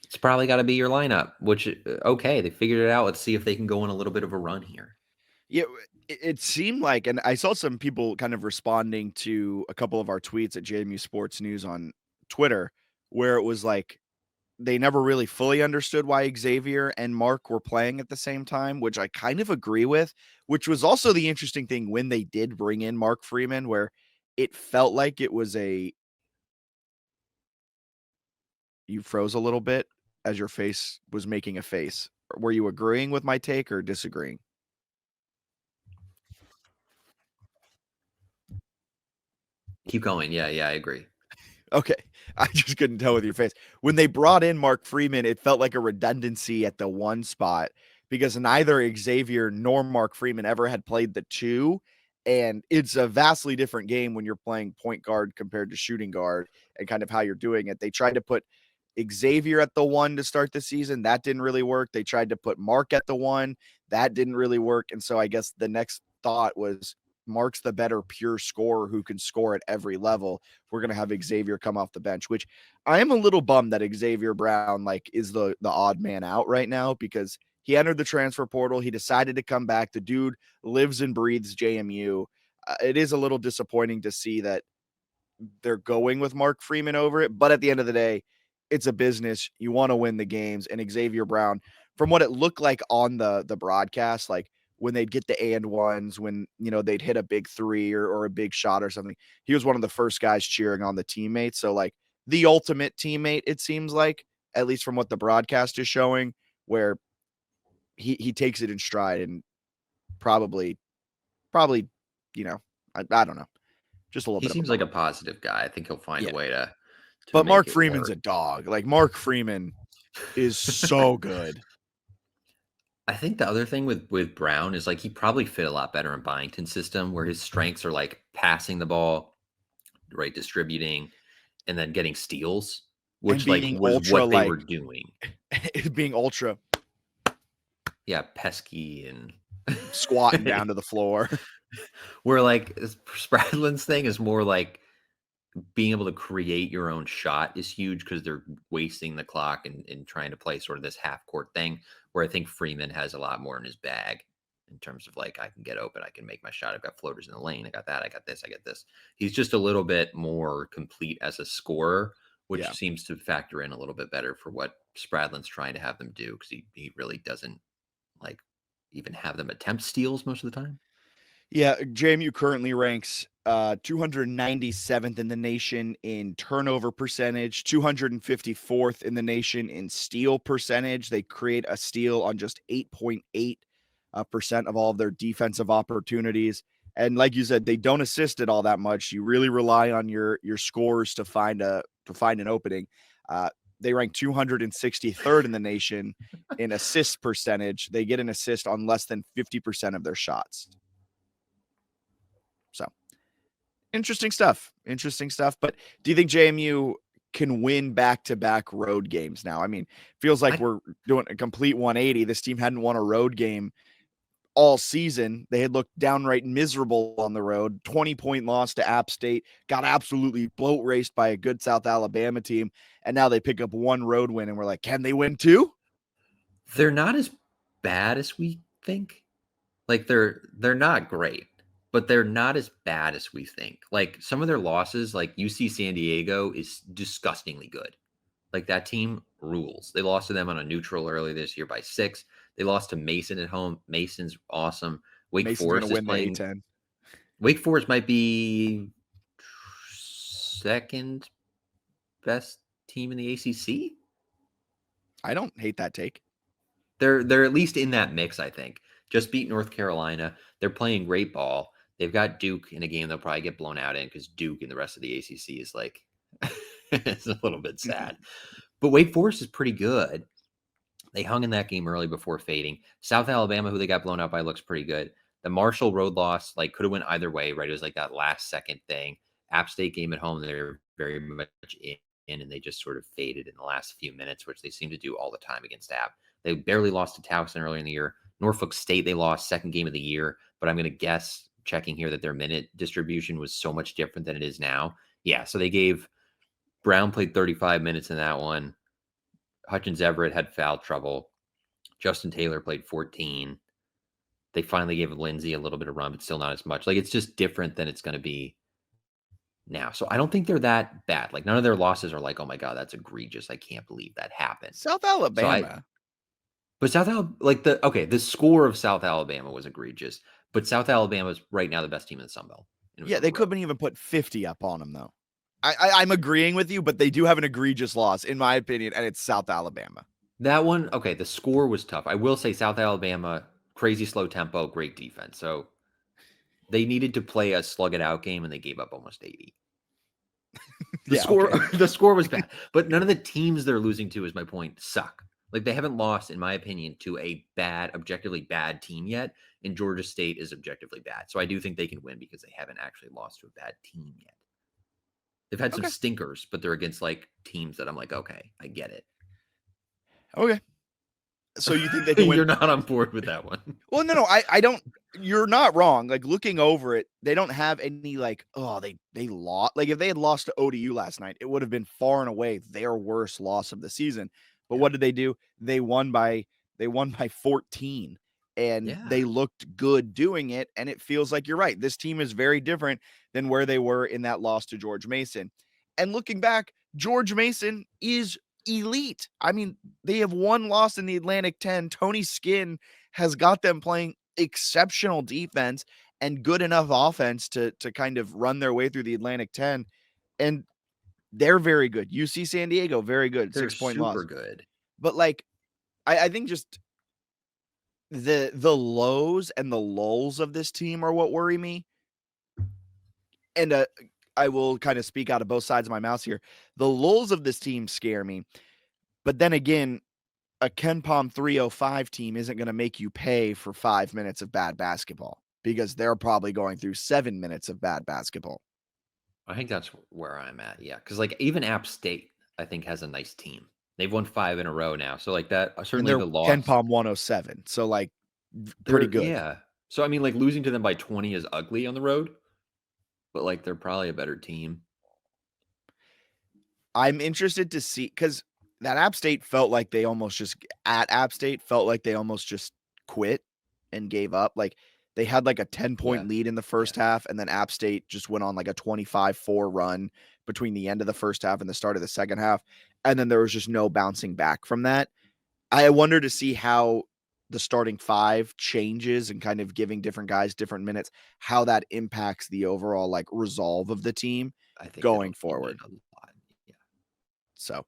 It's probably got to be your lineup, which, okay, they figured it out. Let's see if they can go on a little bit of a run here. Yeah, it seemed like, and I saw some people kind of responding to a couple of our tweets at JMU Sports News on Twitter, where it was like, they never really fully understood why Xavier and Mark were playing at the same time, which I kind of agree with, which was also the interesting thing when they did bring in Mark Freeman, where it felt like it was you froze a little bit as your face was making a face. Were you agreeing with my take or disagreeing? Keep going. Yeah, I agree. Okay. I just couldn't tell with your face. When they brought in Mark Freeman, it felt like a redundancy at the one spot because neither Xavier nor Mark Freeman ever had played the two. And it's a vastly different game when you're playing point guard compared to shooting guard and kind of how you're doing it. They tried to put Xavier at the one to start the season. That didn't really work. They tried to put Mark at the one. That didn't really work. And so I guess the next thought was Mark's the better pure scorer who can score at every level. We're going to have Xavier come off the bench, which I am a little bummed that Xavier Brown is the odd man out right now because he entered the transfer portal. He decided to come back. The dude lives and breathes JMU. It is a little disappointing to see that they're going with Mark Freeman over it, but at the end of the day, it's a business. You want to win the games, and Xavier Brown, from what it looked like on the broadcast, like when they'd get the and ones, when they'd hit a big three or a big shot or something, he was one of the first guys cheering on the teammates. So like the ultimate teammate, it seems like, at least from what the broadcast is showing, where he takes it in stride and probably, I don't know, just a little He bit of a seems like a bummer. positive guy. I think he'll find a Yeah. way to But make Mark it Freeman's work. a dog. Like Mark Freeman is so good. I think the other thing with Brown is like he probably fit a lot better in Byington's system where his strengths are like passing the ball, right, distributing, and then getting steals, And which like being was ultra what they were doing. being ultra Yeah, pesky and squatting down to the floor. where like Spradlin's thing is more like being able to create your own shot is huge because they're wasting the clock and trying to play sort of this half court thing where I think Freeman has a lot more in his bag in terms of like I can get open, I can make my shot, I've got floaters in the lane, I got that, I got this, I got this. He's just a little bit more complete as a scorer, Yeah. which seems to factor in a little bit better for what Spradlin's trying to have them do because he really doesn't like even have them attempt steals most of the time. Yeah, JMU currently ranks 297th in the nation in turnover percentage, 254th in the nation in steal percentage. They create a steal on just 8.8% of all of their defensive opportunities. And like you said, they don't assist it all that much. You really rely on your scores to find an opening. They rank 263rd in the nation in assist percentage. They get an assist on less than 50% of their shots. So interesting stuff. Interesting stuff. But do you think JMU can win back-to-back road games now? I mean, feels like we're doing a complete 180. This team hadn't won a road game all season. They had looked downright miserable on the road. 20-point loss to App State, got absolutely boat raced by a good South Alabama team, and now they pick up one road win, and we're like, can they win two? They're not as bad as we think. Like they're not great, but they're not as bad as we think. Like some of their losses, like UC San Diego is disgustingly good. Like that team rules. They lost to them on a neutral early this year by 6. They lost to Mason at home. Mason's awesome. Wake Mason's going to Forest is win the playing. A-10. Wake Forest might be second best team in the ACC. I don't hate that take. They're at least in that mix, I think. Just beat North Carolina. They're playing great ball. They've got Duke in a game they'll probably get blown out in because Duke and the rest of the ACC is like it's a little bit sad. But Wake Forest is pretty good. They hung in that game early before fading. South Alabama, who they got blown out by, looks pretty good. The Marshall road loss, like, could have went either way, right? It was like that last second thing. App State game at home, they're very much in, and they just sort of faded in the last few minutes, which they seem to do all the time against App. They barely lost to Towson early in the year. Norfolk State, they lost second game of the year, but I'm going to guess, checking here, that their minute distribution was so much different than it is now. Yeah, so they gave Brown played 35 minutes in that one. Hutchins Everett had foul trouble. Justin Taylor played 14. They finally gave Lindsay a little bit of run, but still not as much. Like it's just different than it's going to be now. So I don't think they're that bad. Like none of their losses are like, oh my God, that's egregious. I can't believe that happened. South So Alabama. but like the score of South Alabama was egregious, but South Alabama is right now the best team in the Sun Belt. It was Yeah, on the they road. couldn't even put 50 up on them, though. I'm agreeing with you, but they do have an egregious loss, in my opinion, and it's South Alabama. That one, okay, the score was tough. I will say South Alabama, crazy slow tempo, great defense. So they needed to play a slug it out game and they gave up almost 80. The Yeah, score okay. the score was bad, but none of the teams they're losing to, is my point, suck. Like they haven't lost, in my opinion, to a objectively bad team yet, and Georgia State is objectively bad. So I do think they can win because they haven't actually lost to a bad team yet. They've had some Okay. stinkers, but they're against like teams that I'm like, okay, I get it. Okay. So you think they can win? You're not on board with that one. Well, no, I don't. You're not wrong. Like looking over it, they don't have any like, oh, they lost. Like if they had lost to ODU last night, it would have been far and away their worst loss of the season. But Yeah. what did they do? They won by 14, and Yeah. they looked good doing it. And it feels like you're right. This team is very different than where they were in that loss to George Mason. And looking back, George Mason is elite. I mean, they have one loss in the Atlantic 10. Tony Skinn has got them playing exceptional defense and good enough offense to kind of run their way through the Atlantic 10. And they're very good. UC San Diego, very good. They're 6-point super loss. good. But like, I think just the lows and the lulls of this team are what worry me. And I will kind of speak out of both sides of my mouth here. The lulls of this team scare me. But then again, a Ken Palm 305 team isn't going to make you pay for 5 minutes of bad basketball because they're probably going through 7 minutes of bad basketball. I think that's where I'm at. Yeah. Cause like even App State, I think, has a nice team. They've won 5 in a row now. So like that, And certainly they're the loss. Ken Palm 107. So like pretty good. Yeah. So I mean, like losing to them by 20 is ugly on the road, but like they're probably a better team. I'm interested to see because that App State felt like they almost just quit and gave up. Like they had like a 10-point lead in the first half, and then App State just went on like a 25-4 run between the end of the first half and the start of the second half. And then there was just no bouncing back from that. I wonder to see how the starting five changes and kind of giving different guys different minutes, how that impacts the overall like resolve of the team I think going that'll change forward. it a lot. Yeah. So,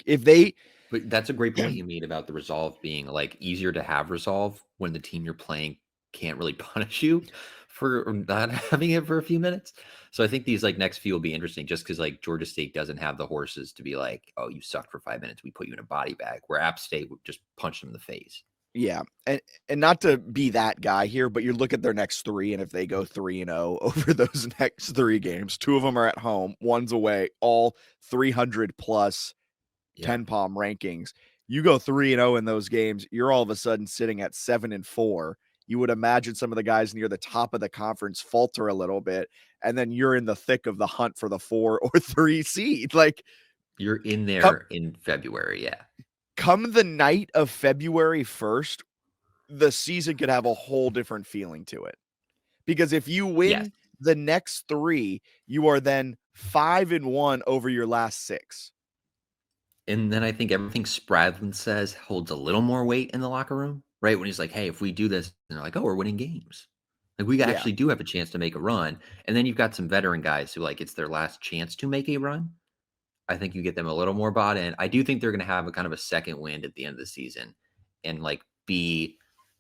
if they, But that's a great point you made about the resolve being like easier to have resolve when the team you're playing can't really punish you for not having it for a few minutes. So I think these like next few will be interesting just because like Georgia State doesn't have the horses to be like, oh, you sucked for 5 minutes. We put you in a body bag, where App State would just punch them in the face. yeah, and not to be that guy here, but you look at their next three, and if they go 3-0 over those next three games, 2 of them are at home, 1's away, all 300 plus 10 Palm rankings. You go 3-0 in those games, you're all of a sudden sitting at 7-4. You would imagine some of the guys near the top of the conference falter a little bit, and then you're in the thick of the hunt for the 4 or 3 seed. Like you're in there in February. Yeah. Come the night of February 1st, the season could have a whole different feeling to it. Because if you win the next 3, you are then 5-1 over your last 6. And then I think everything Spradlin says holds a little more weight in the locker room, right? When he's like, hey, if we do this, and they're like, oh, we're winning games. Like we actually do have a chance to make a run. And then you've got some veteran guys who like it's their last chance to make a run. I think you get them a little more bought in. I do think they're going to have a kind of a second wind at the end of the season and like be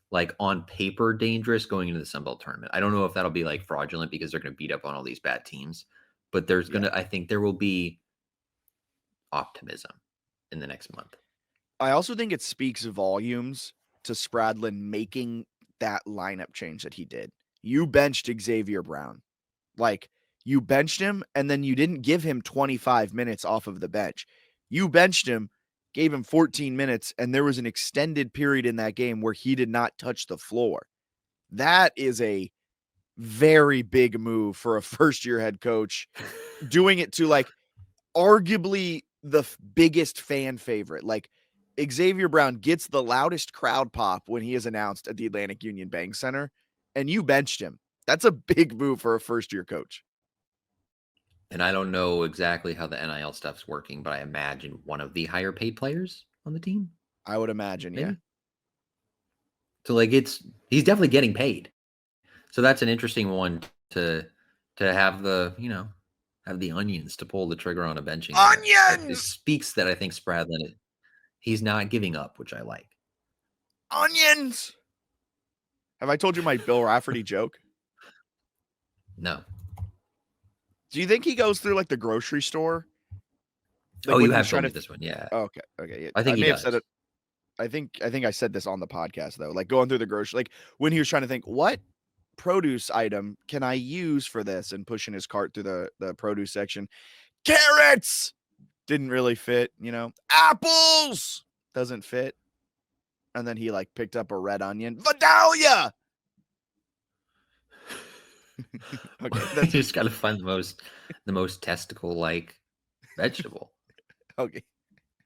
like on paper dangerous going into the Sun Belt tournament. I don't know if that'll be like fraudulent because they're going to beat up on all these bad teams, but there's going to, I think there will be optimism in the next month. I also think it speaks volumes to Spradlin making that lineup change that he did. You benched Xavier Brown. Like you benched him and then you didn't give him 25 minutes off of the bench. You benched him, gave him 14 minutes, and there was an extended period in that game where he did not touch the floor. That is a very big move for a first-year head coach, doing it to like arguably the biggest fan favorite. Like Xavier Brown gets the loudest crowd pop when he is announced at the Atlantic Union Bank Center, and you benched him. That's a big move for a first-year coach. And I don't know exactly how the NIL stuff's working, but I imagine one of the higher paid players on the team. I would imagine, Maybe. yeah. So like he's definitely getting paid. So that's an interesting one to have the, have the onions to pull the trigger on a benching. It Onions! speaks that I think Spradlin, he's not giving up, which I like. Onions! Have I told you my Bill Rafferty joke? No. Do you think he goes through like the grocery store? Like you have told me this one, yeah. Oh, okay. Yeah. I think he may does. have said it. I think I said this on the podcast though. Like going through the grocery, like when he was trying to think, what produce item can I use for this, and pushing his cart through the produce section. Carrots didn't really fit, Apples doesn't fit. And then he like picked up a red onion. Vidalia. Okay, that's just gotta find the most testicle like vegetable. Okay.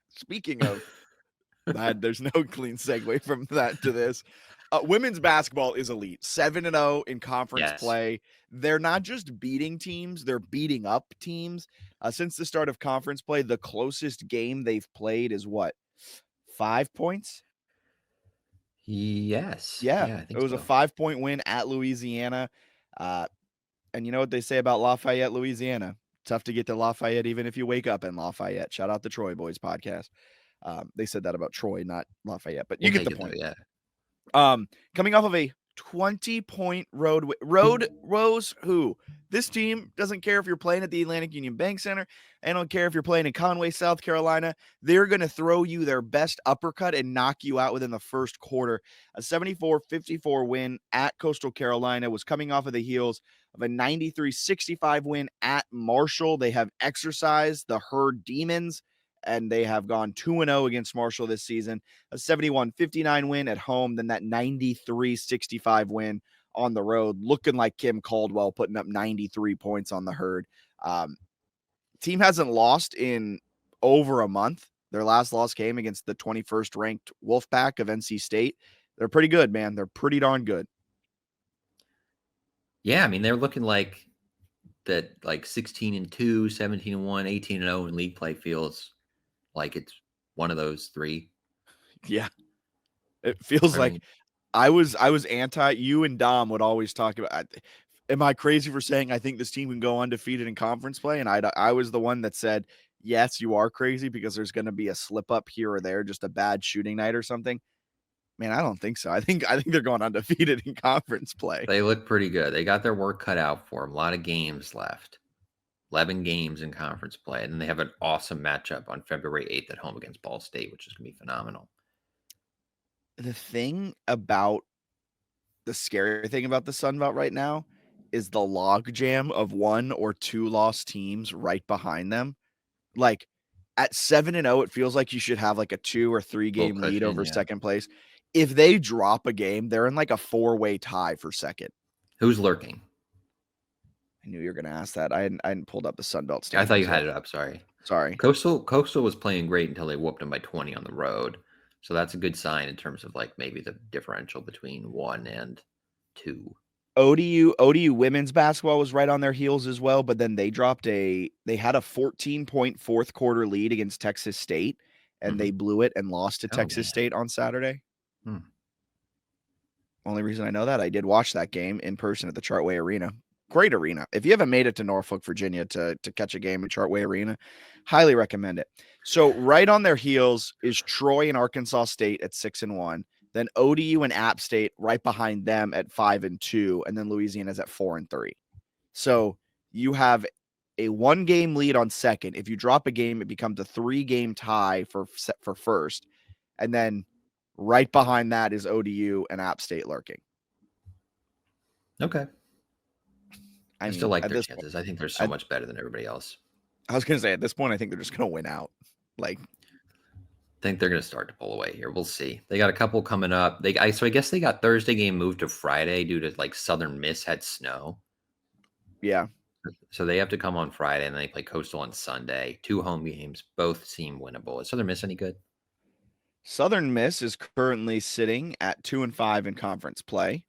Speaking of that, there's no clean segue from that to this. Women's basketball is elite. 7-0 in conference play. They're not just beating teams, they're beating up teams. Since the start of conference play, the closest game they've played is what? 5 points? Yes. Yeah, I think it was a 5-point win at Louisiana. And you know what they say about Lafayette, Louisiana? Tough to get to Lafayette even if you wake up in Lafayette. Shout out the Troy Boys podcast. They said that about Troy, not Lafayette, but you get the point. Coming off of a 20-point road Rose, who this team doesn't care if you're playing at the Atlantic Union Bank Center. They don't care if you're playing in Conway, South Carolina. They're going to throw you their best uppercut and knock you out within the first quarter. A 74-54 win at Coastal Carolina was coming off of the heels of a 93-65 win at Marshall. They have exercised the Herd Demons, and they have gone 2-0 against Marshall this season. A 71-59 win at home, then that 93-65 win on the road, looking like Kim Caldwell putting up 93 points on the Herd. Team hasn't lost in over a month. Their last loss came against the 21st ranked Wolfpack of NC State. They're pretty good, man. They're pretty darn good. Yeah, I mean, they're looking like that, like 16-2, 17-1, 18-0 in league play feels like it's one of those three. Yeah. It feels like I was anti. You and Dom would always talk about, am I crazy for saying I think this team can go undefeated in conference play? And I was the one that said, yes, you are crazy because there's going to be a slip up here or there, just a bad shooting night or something. Man, I don't think so. I think they're going undefeated in conference play. They look pretty good. They got their work cut out for them. A lot of games left. 11 games in conference play. And then they have an awesome matchup on February 8th at home against Ball State, which is going to be phenomenal. The thing about the scary thing about the Sun Belt right now is the logjam of 1 or 2 lost teams right behind them. Like at 7-0, it feels like you should have like a 2 or 3 game lead over second place. If they drop a game, they're in like a 4-way tie for second. Who's lurking? I knew you were going to ask that. I hadn't pulled up the Sun Belt standings. I thought you had it up. Sorry. Coastal was playing great until they whooped them by 20 on the road. So that's a good sign in terms of like maybe the differential between 1 and 2. ODU women's basketball was right on their heels as well, but then they had a 14-point fourth quarter lead against Texas State, and they blew it and lost to Texas State on Saturday. Only reason I know that, I did watch that game in person at the Chartway Arena. Great arena. If you haven't made it to Norfolk, Virginia to catch a game at Chartway Arena, highly recommend it. So right on their heels is Troy and Arkansas State at 6-1. Then ODU and App State right behind them at 5-2, and then Louisiana's at 4-3. So you have a 1-game lead on second. If you drop a game, it becomes a 3-game tie for first, and then right behind that is ODU and App State lurking. Okay. I still like their chances. I think they're so much better than everybody else. I was going to say, at this point, I think they're just going to win out. Like, I think they're going to start to pull away here. We'll see. They got a couple coming up. So I guess they got Thursday game moved to Friday due to like Southern Miss had snow. Yeah. So they have to come on Friday, and then they play Coastal on Sunday. 2 home games. Both seem winnable. Is Southern Miss any good? Southern Miss is currently sitting at 2-5 in conference play.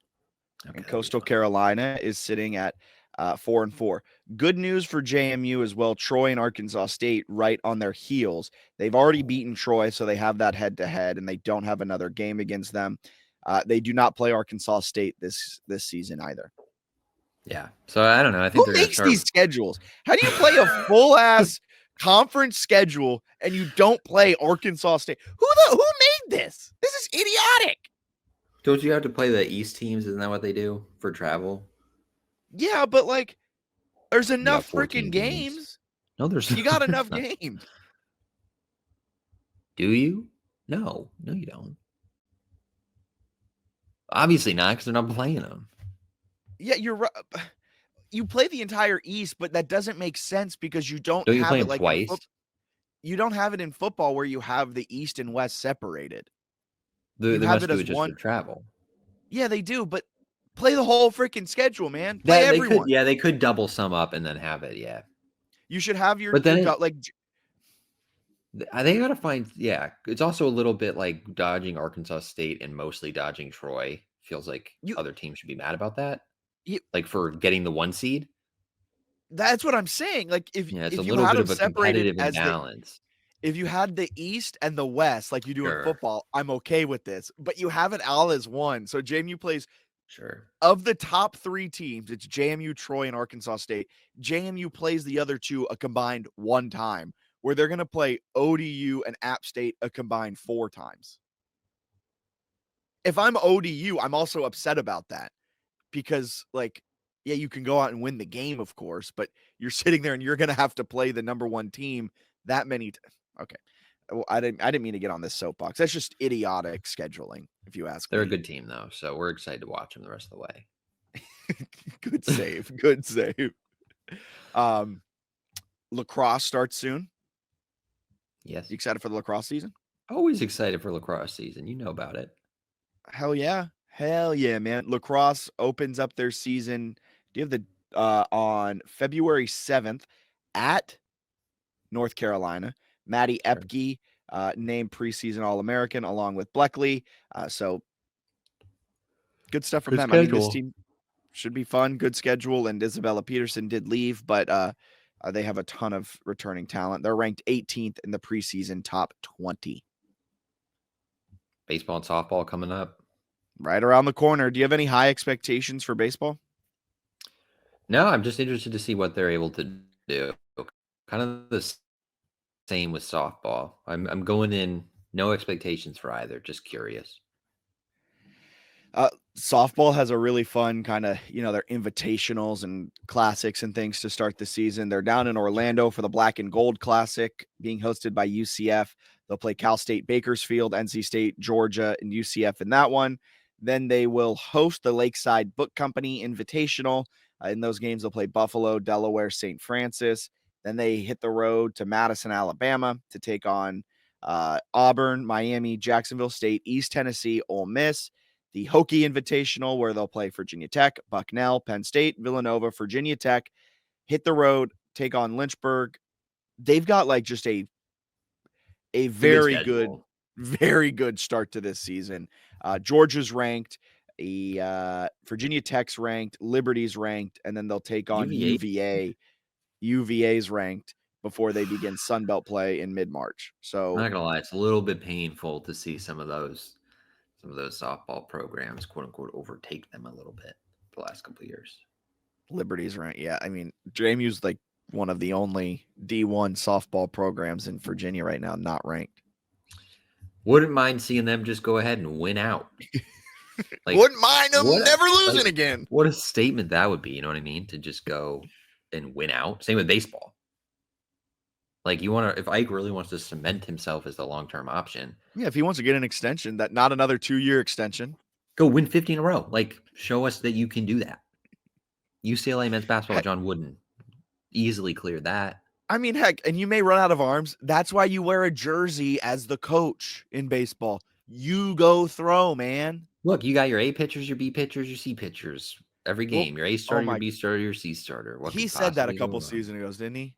Okay, And that'll be Coastal fun. Carolina is sitting at 4-4. Good news for JMU as well. Troy and Arkansas State right on their heels. They've already beaten Troy, so they have that head-to-head, and they don't have another game against them. They do not play Arkansas State this season either. Yeah. So I don't know. I think Who they're going to makes start. these schedules? How do you play a full-ass conference schedule and you don't play Arkansas State? Who made this? This is idiotic. Don't you have to play the East teams? Isn't that what they do for travel? Yeah, but like, there's You got enough 14 freaking games. games. No, there's You got there's enough not. games. Do you? No, you don't. Obviously not, because they're not playing them. Yeah, you're right. You play the entire East, but that doesn't make sense because you don't Don't you have play it them like in twice? you don't have it in football where you have the East and West separated. They You have must it do as it just for one. travel. Yeah, they do, but play the whole freaking schedule, man. Play That they could, everyone. yeah, they could double some up and then have it, yeah. You should have But then like they got to find, yeah. It's also a little bit like dodging Arkansas State and mostly dodging Troy. Feels like you, other teams should be mad about that, you like for getting the 1 seed. that's what I'm saying. Like Yeah, it's a if you little had bit them of a separated competitive as imbalance. if you had the East and the West like you do in Sure, football, I'm okay with this. But you have it all as one. So JMU plays sure. of the top 3 teams, it's JMU, Troy, and Arkansas State. JMU plays the other 2 a combined 1 time, where they're going to play ODU and App State a combined 4 times. If I'm ODU, I'm also upset about that because, like, yeah, you can go out and win the game, of course, but you're sitting there and you're going to have to play the number 1 team that many okay. Well, I didn't mean to get on this soapbox. That's just idiotic scheduling, if you ask They're a me. good team though, so we're excited to watch them the rest of the way. Good save. Good save. Um, lacrosse starts soon. Yes. You excited for the lacrosse season? Always excited for lacrosse season. You know about it. Hell yeah. Hell yeah, man. Lacrosse opens up their season. Do you have the on February 7th at North Carolina? Maddie Sure. Epke named preseason All-American along with Bleckley. So good stuff from Good them. I mean, this schedule. team should be fun. Good schedule. And Isabella Peterson did leave, but they have a ton of returning talent. They're ranked 18th in the preseason top 20. Baseball and softball coming up. Right around the corner. Do you have any high expectations for baseball? No, I'm just interested to see what they're able to do. Kind of the same with softball. I'm going in no expectations for either. Just curious. Softball has a really fun kind of, their invitationals and classics and things to start the season. They're down in Orlando for the Black and Gold Classic being hosted by UCF. They'll play Cal State Bakersfield, NC State, Georgia, and UCF in that one. Then they will host the Lakeside Book Company Invitational. In those games, they'll play Buffalo, Delaware, St. Francis. Then they hit the road to Madison, Alabama to take on Auburn, Miami, Jacksonville State, East Tennessee, Ole Miss. The Hokie Invitational, where they'll play Virginia Tech, Bucknell, Penn State, Villanova, Virginia Tech, hit the road, take on Lynchburg. They've got like just a very good start to this season. Georgia's ranked, Virginia Tech's ranked, Liberty's ranked, and then they'll take on UVA. UVA's ranked before they begin Sunbelt play in mid-March. So I'm not gonna lie, it's a little bit painful to see some of those softball programs, quote unquote, overtake them a little bit the last couple of years. Liberty's ranked. Yeah, I mean, JMU's like one of the only D1 softball programs in Virginia right now not ranked. Wouldn't mind seeing them just go ahead and win out. Like, wouldn't mind them never losing again. What a statement that would be. You know what I mean? To just go and win out. Same with baseball. Like if Ike really wants to cement himself as the long-term option. Yeah, if he wants to get an extension, that not another 2-year extension. Go win 50 in a row. Like, show us that you can do that. UCLA men's basketball, John Wooden easily cleared that. I mean, heck, and you may run out of arms. That's why you wear a jersey as the coach in baseball. You go throw, man. Look, you got your A pitchers, your B pitchers, your C pitchers. Every game, your A starter, your B starter, your C starter. He said that a couple seasons ago, didn't he?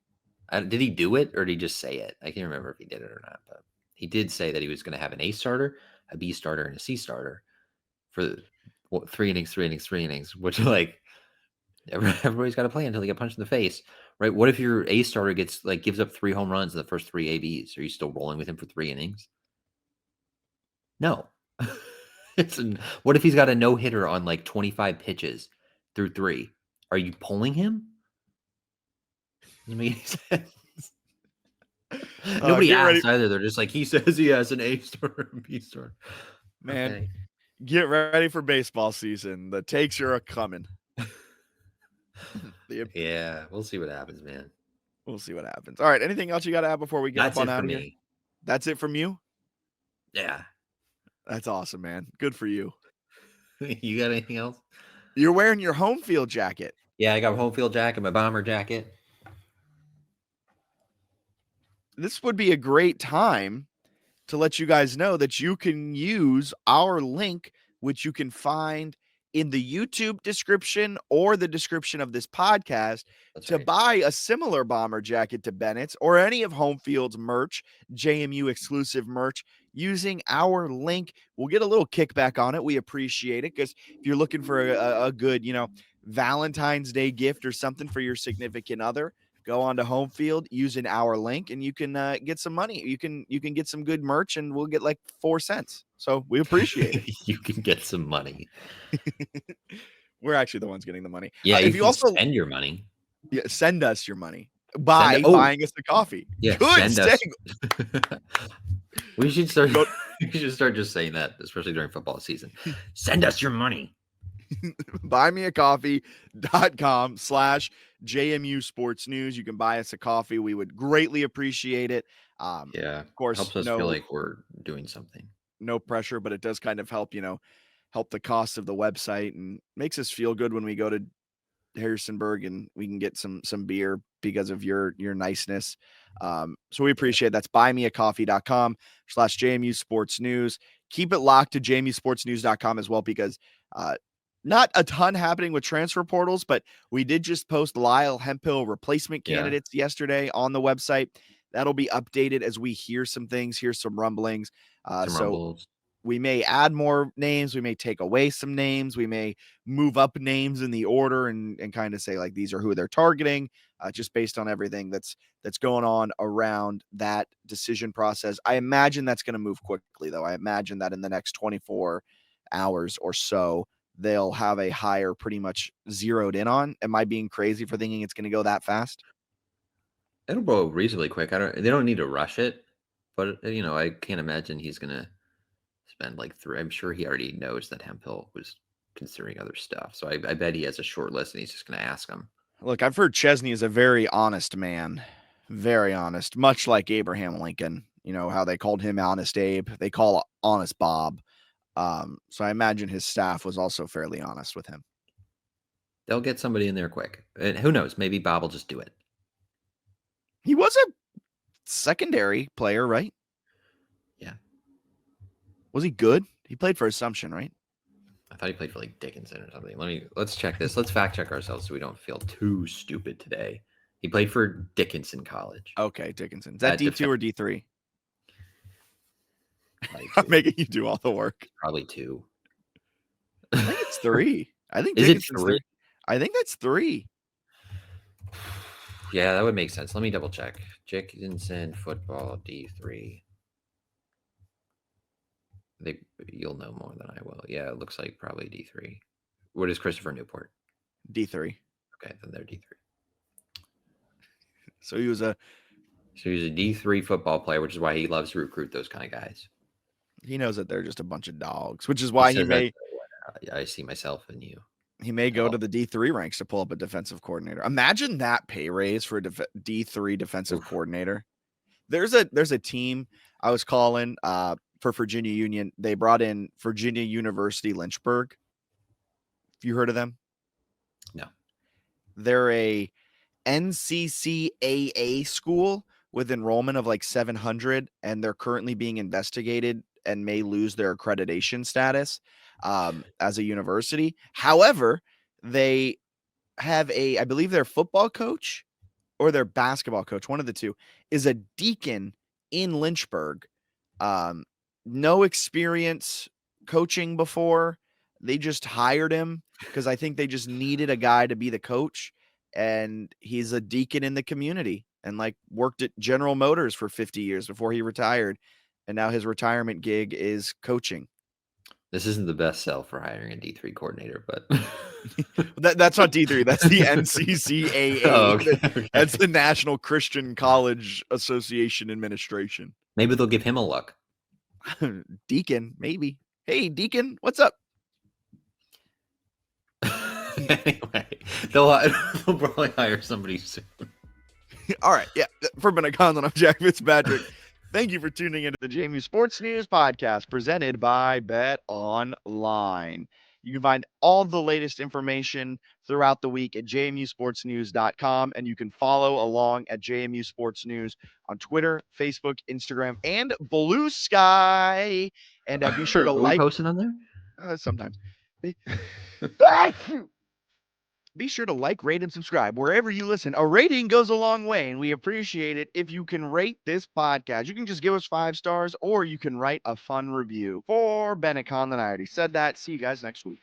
Did he do it or did he just say it? I can't remember if he did it or not, but he did say that he was going to have an A starter, a B starter, and a C starter for Well, 3 innings, which like everybody's got to play until they get punched in the face, right? What if your A starter gives up 3 home runs in the first 3 ABs? Are you still rolling with him for 3 innings? No. What if he's got a no hitter on like 25 pitches through 3? Are you pulling him? Doesn't make any sense. Nobody Get ready, asks either. They're just like, he says he has an A star and B star. man. Okay. Get ready for baseball season. The takes are coming. Yeah, we'll see what happens, man. We'll see what happens. All right. Anything else you got to add before we get That's fun it out for of here? me. That's it from you? Yeah. That's awesome, man. Good for you. You got anything else? You're wearing your home field jacket. Yeah, I got a home field jacket, my bomber jacket. This would be a great time to let you guys know that you can use our link, which you can find in the YouTube description or the description of this podcast, That's to right. buy a similar bomber jacket to Bennett's or any of Home Field's merch, JMU exclusive merch, using our link. We'll get a little kickback on it. We appreciate it, because if you're looking for a good, Valentine's Day gift or something for your significant other, go on to Home Field using our link, and you can get some money. You can get some good merch, and we'll get like 4 cents. So we appreciate it. You can get some money. We're actually the ones getting the money. Yeah, If you also spend your money. send us your money by buying us a coffee. Yeah, Good send us. segue. We should start. We should start just saying that, especially during football season. Send us your money. buymeacoffee.com/JMU Sports News. You can buy us a coffee. We would greatly appreciate it. Yeah, of course, helps us feel like we're doing something. No pressure, but it does kind of help, help the cost of the website, and makes us feel good when we go to Harrisonburg and we can get some beer because of your niceness. So we appreciate it. That's buymeacoffee.com/JMU Sports News. Keep it locked to JMUSportsNews.com as well, because not a ton happening with transfer portals, but we did just post Lyle Hemphill replacement candidates yesterday on the website. That'll be updated as we hear some things, hear some rumblings. Rumbles. We may add more names. We may take away some names. We may move up names in the order and kind of say, like, these are who they're targeting, just based on everything that's going on around that decision process. I imagine that's going to move quickly, though. I imagine that in the next 24 hours or so, they'll have a hire pretty much zeroed in on. Am I being crazy for thinking it's going to go that fast? It'll go reasonably quick. They don't need to rush it, but I can't imagine he's gonna spend like 3. I'm sure he already knows that Hemphill was considering other stuff, so I bet he has a short list and he's just gonna ask him. Look, I've heard Chesney is a very honest man, very honest, much like Abraham Lincoln. You know how they called him Honest Abe. They call Honest Bob. So I imagine his staff was also fairly honest with him. They'll get somebody in there quick, and who knows? Maybe Bob will just do it. He was a secondary player, right? Yeah. Was he good? He played for Assumption, right? I thought he played for like Dickinson or something. Let's check this. Let's fact check ourselves so we don't feel too stupid today. He played for Dickinson College. Okay, Dickinson. Is that D2 or D3? I'm making you do all the work. Probably 2. I think it's 3. I think Is Dickinson's it 3? I think that's 3. Yeah, that would make sense. Let me double check. Dickinson Football D3. You'll know more than I will. Yeah, it looks like probably D3. What is Christopher Newport? D3. Okay, then they're D3. So he was a D3 football player, which is why he loves to recruit those kind of guys. He knows that they're just a bunch of dogs, which is why he may. I see myself in you. He may go to the D3 ranks to pull up a defensive coordinator. Imagine that pay raise for a D3 defensive coordinator. There's a team I was calling for Virginia Union. They brought in Virginia University Lynchburg. Have you heard of them? No. They're a NCCAA school with enrollment of like 700, and they're currently being investigated and may lose their accreditation status as a university. However, they have I believe their football coach or their basketball coach, one of the two, is a deacon in Lynchburg. No experience coaching before. They just hired him because I think they just needed a guy to be the coach, and he's a deacon in the community and like worked at General Motors for 50 years before he retired, and now his retirement gig is coaching. This isn't the best sell for hiring a D3 coordinator, but That's not D3. That's the NCCAA. Oh, okay. That's the National Christian College Association Administration. Maybe they'll give him a look. Deacon, maybe. Hey, Deacon, what's up? Anyway, they'll probably hire somebody soon. All right. Yeah. For Bennett and I'm Jack Fitzpatrick. Thank you for tuning into the JMU Sports News Podcast presented by Bet Online. You can find all the latest information throughout the week at jmusportsnews.com, and you can follow along at JMU Sports News on Twitter, Facebook, Instagram, and Blue Sky. And be sure to Are we posting on there? Sometimes. Be sure to like, rate, and subscribe wherever you listen. A rating goes a long way, and we appreciate it if you can rate this podcast. You can just give us 5 stars, or you can write a fun review. For Bennett Conlon, I already said that. See you guys next week.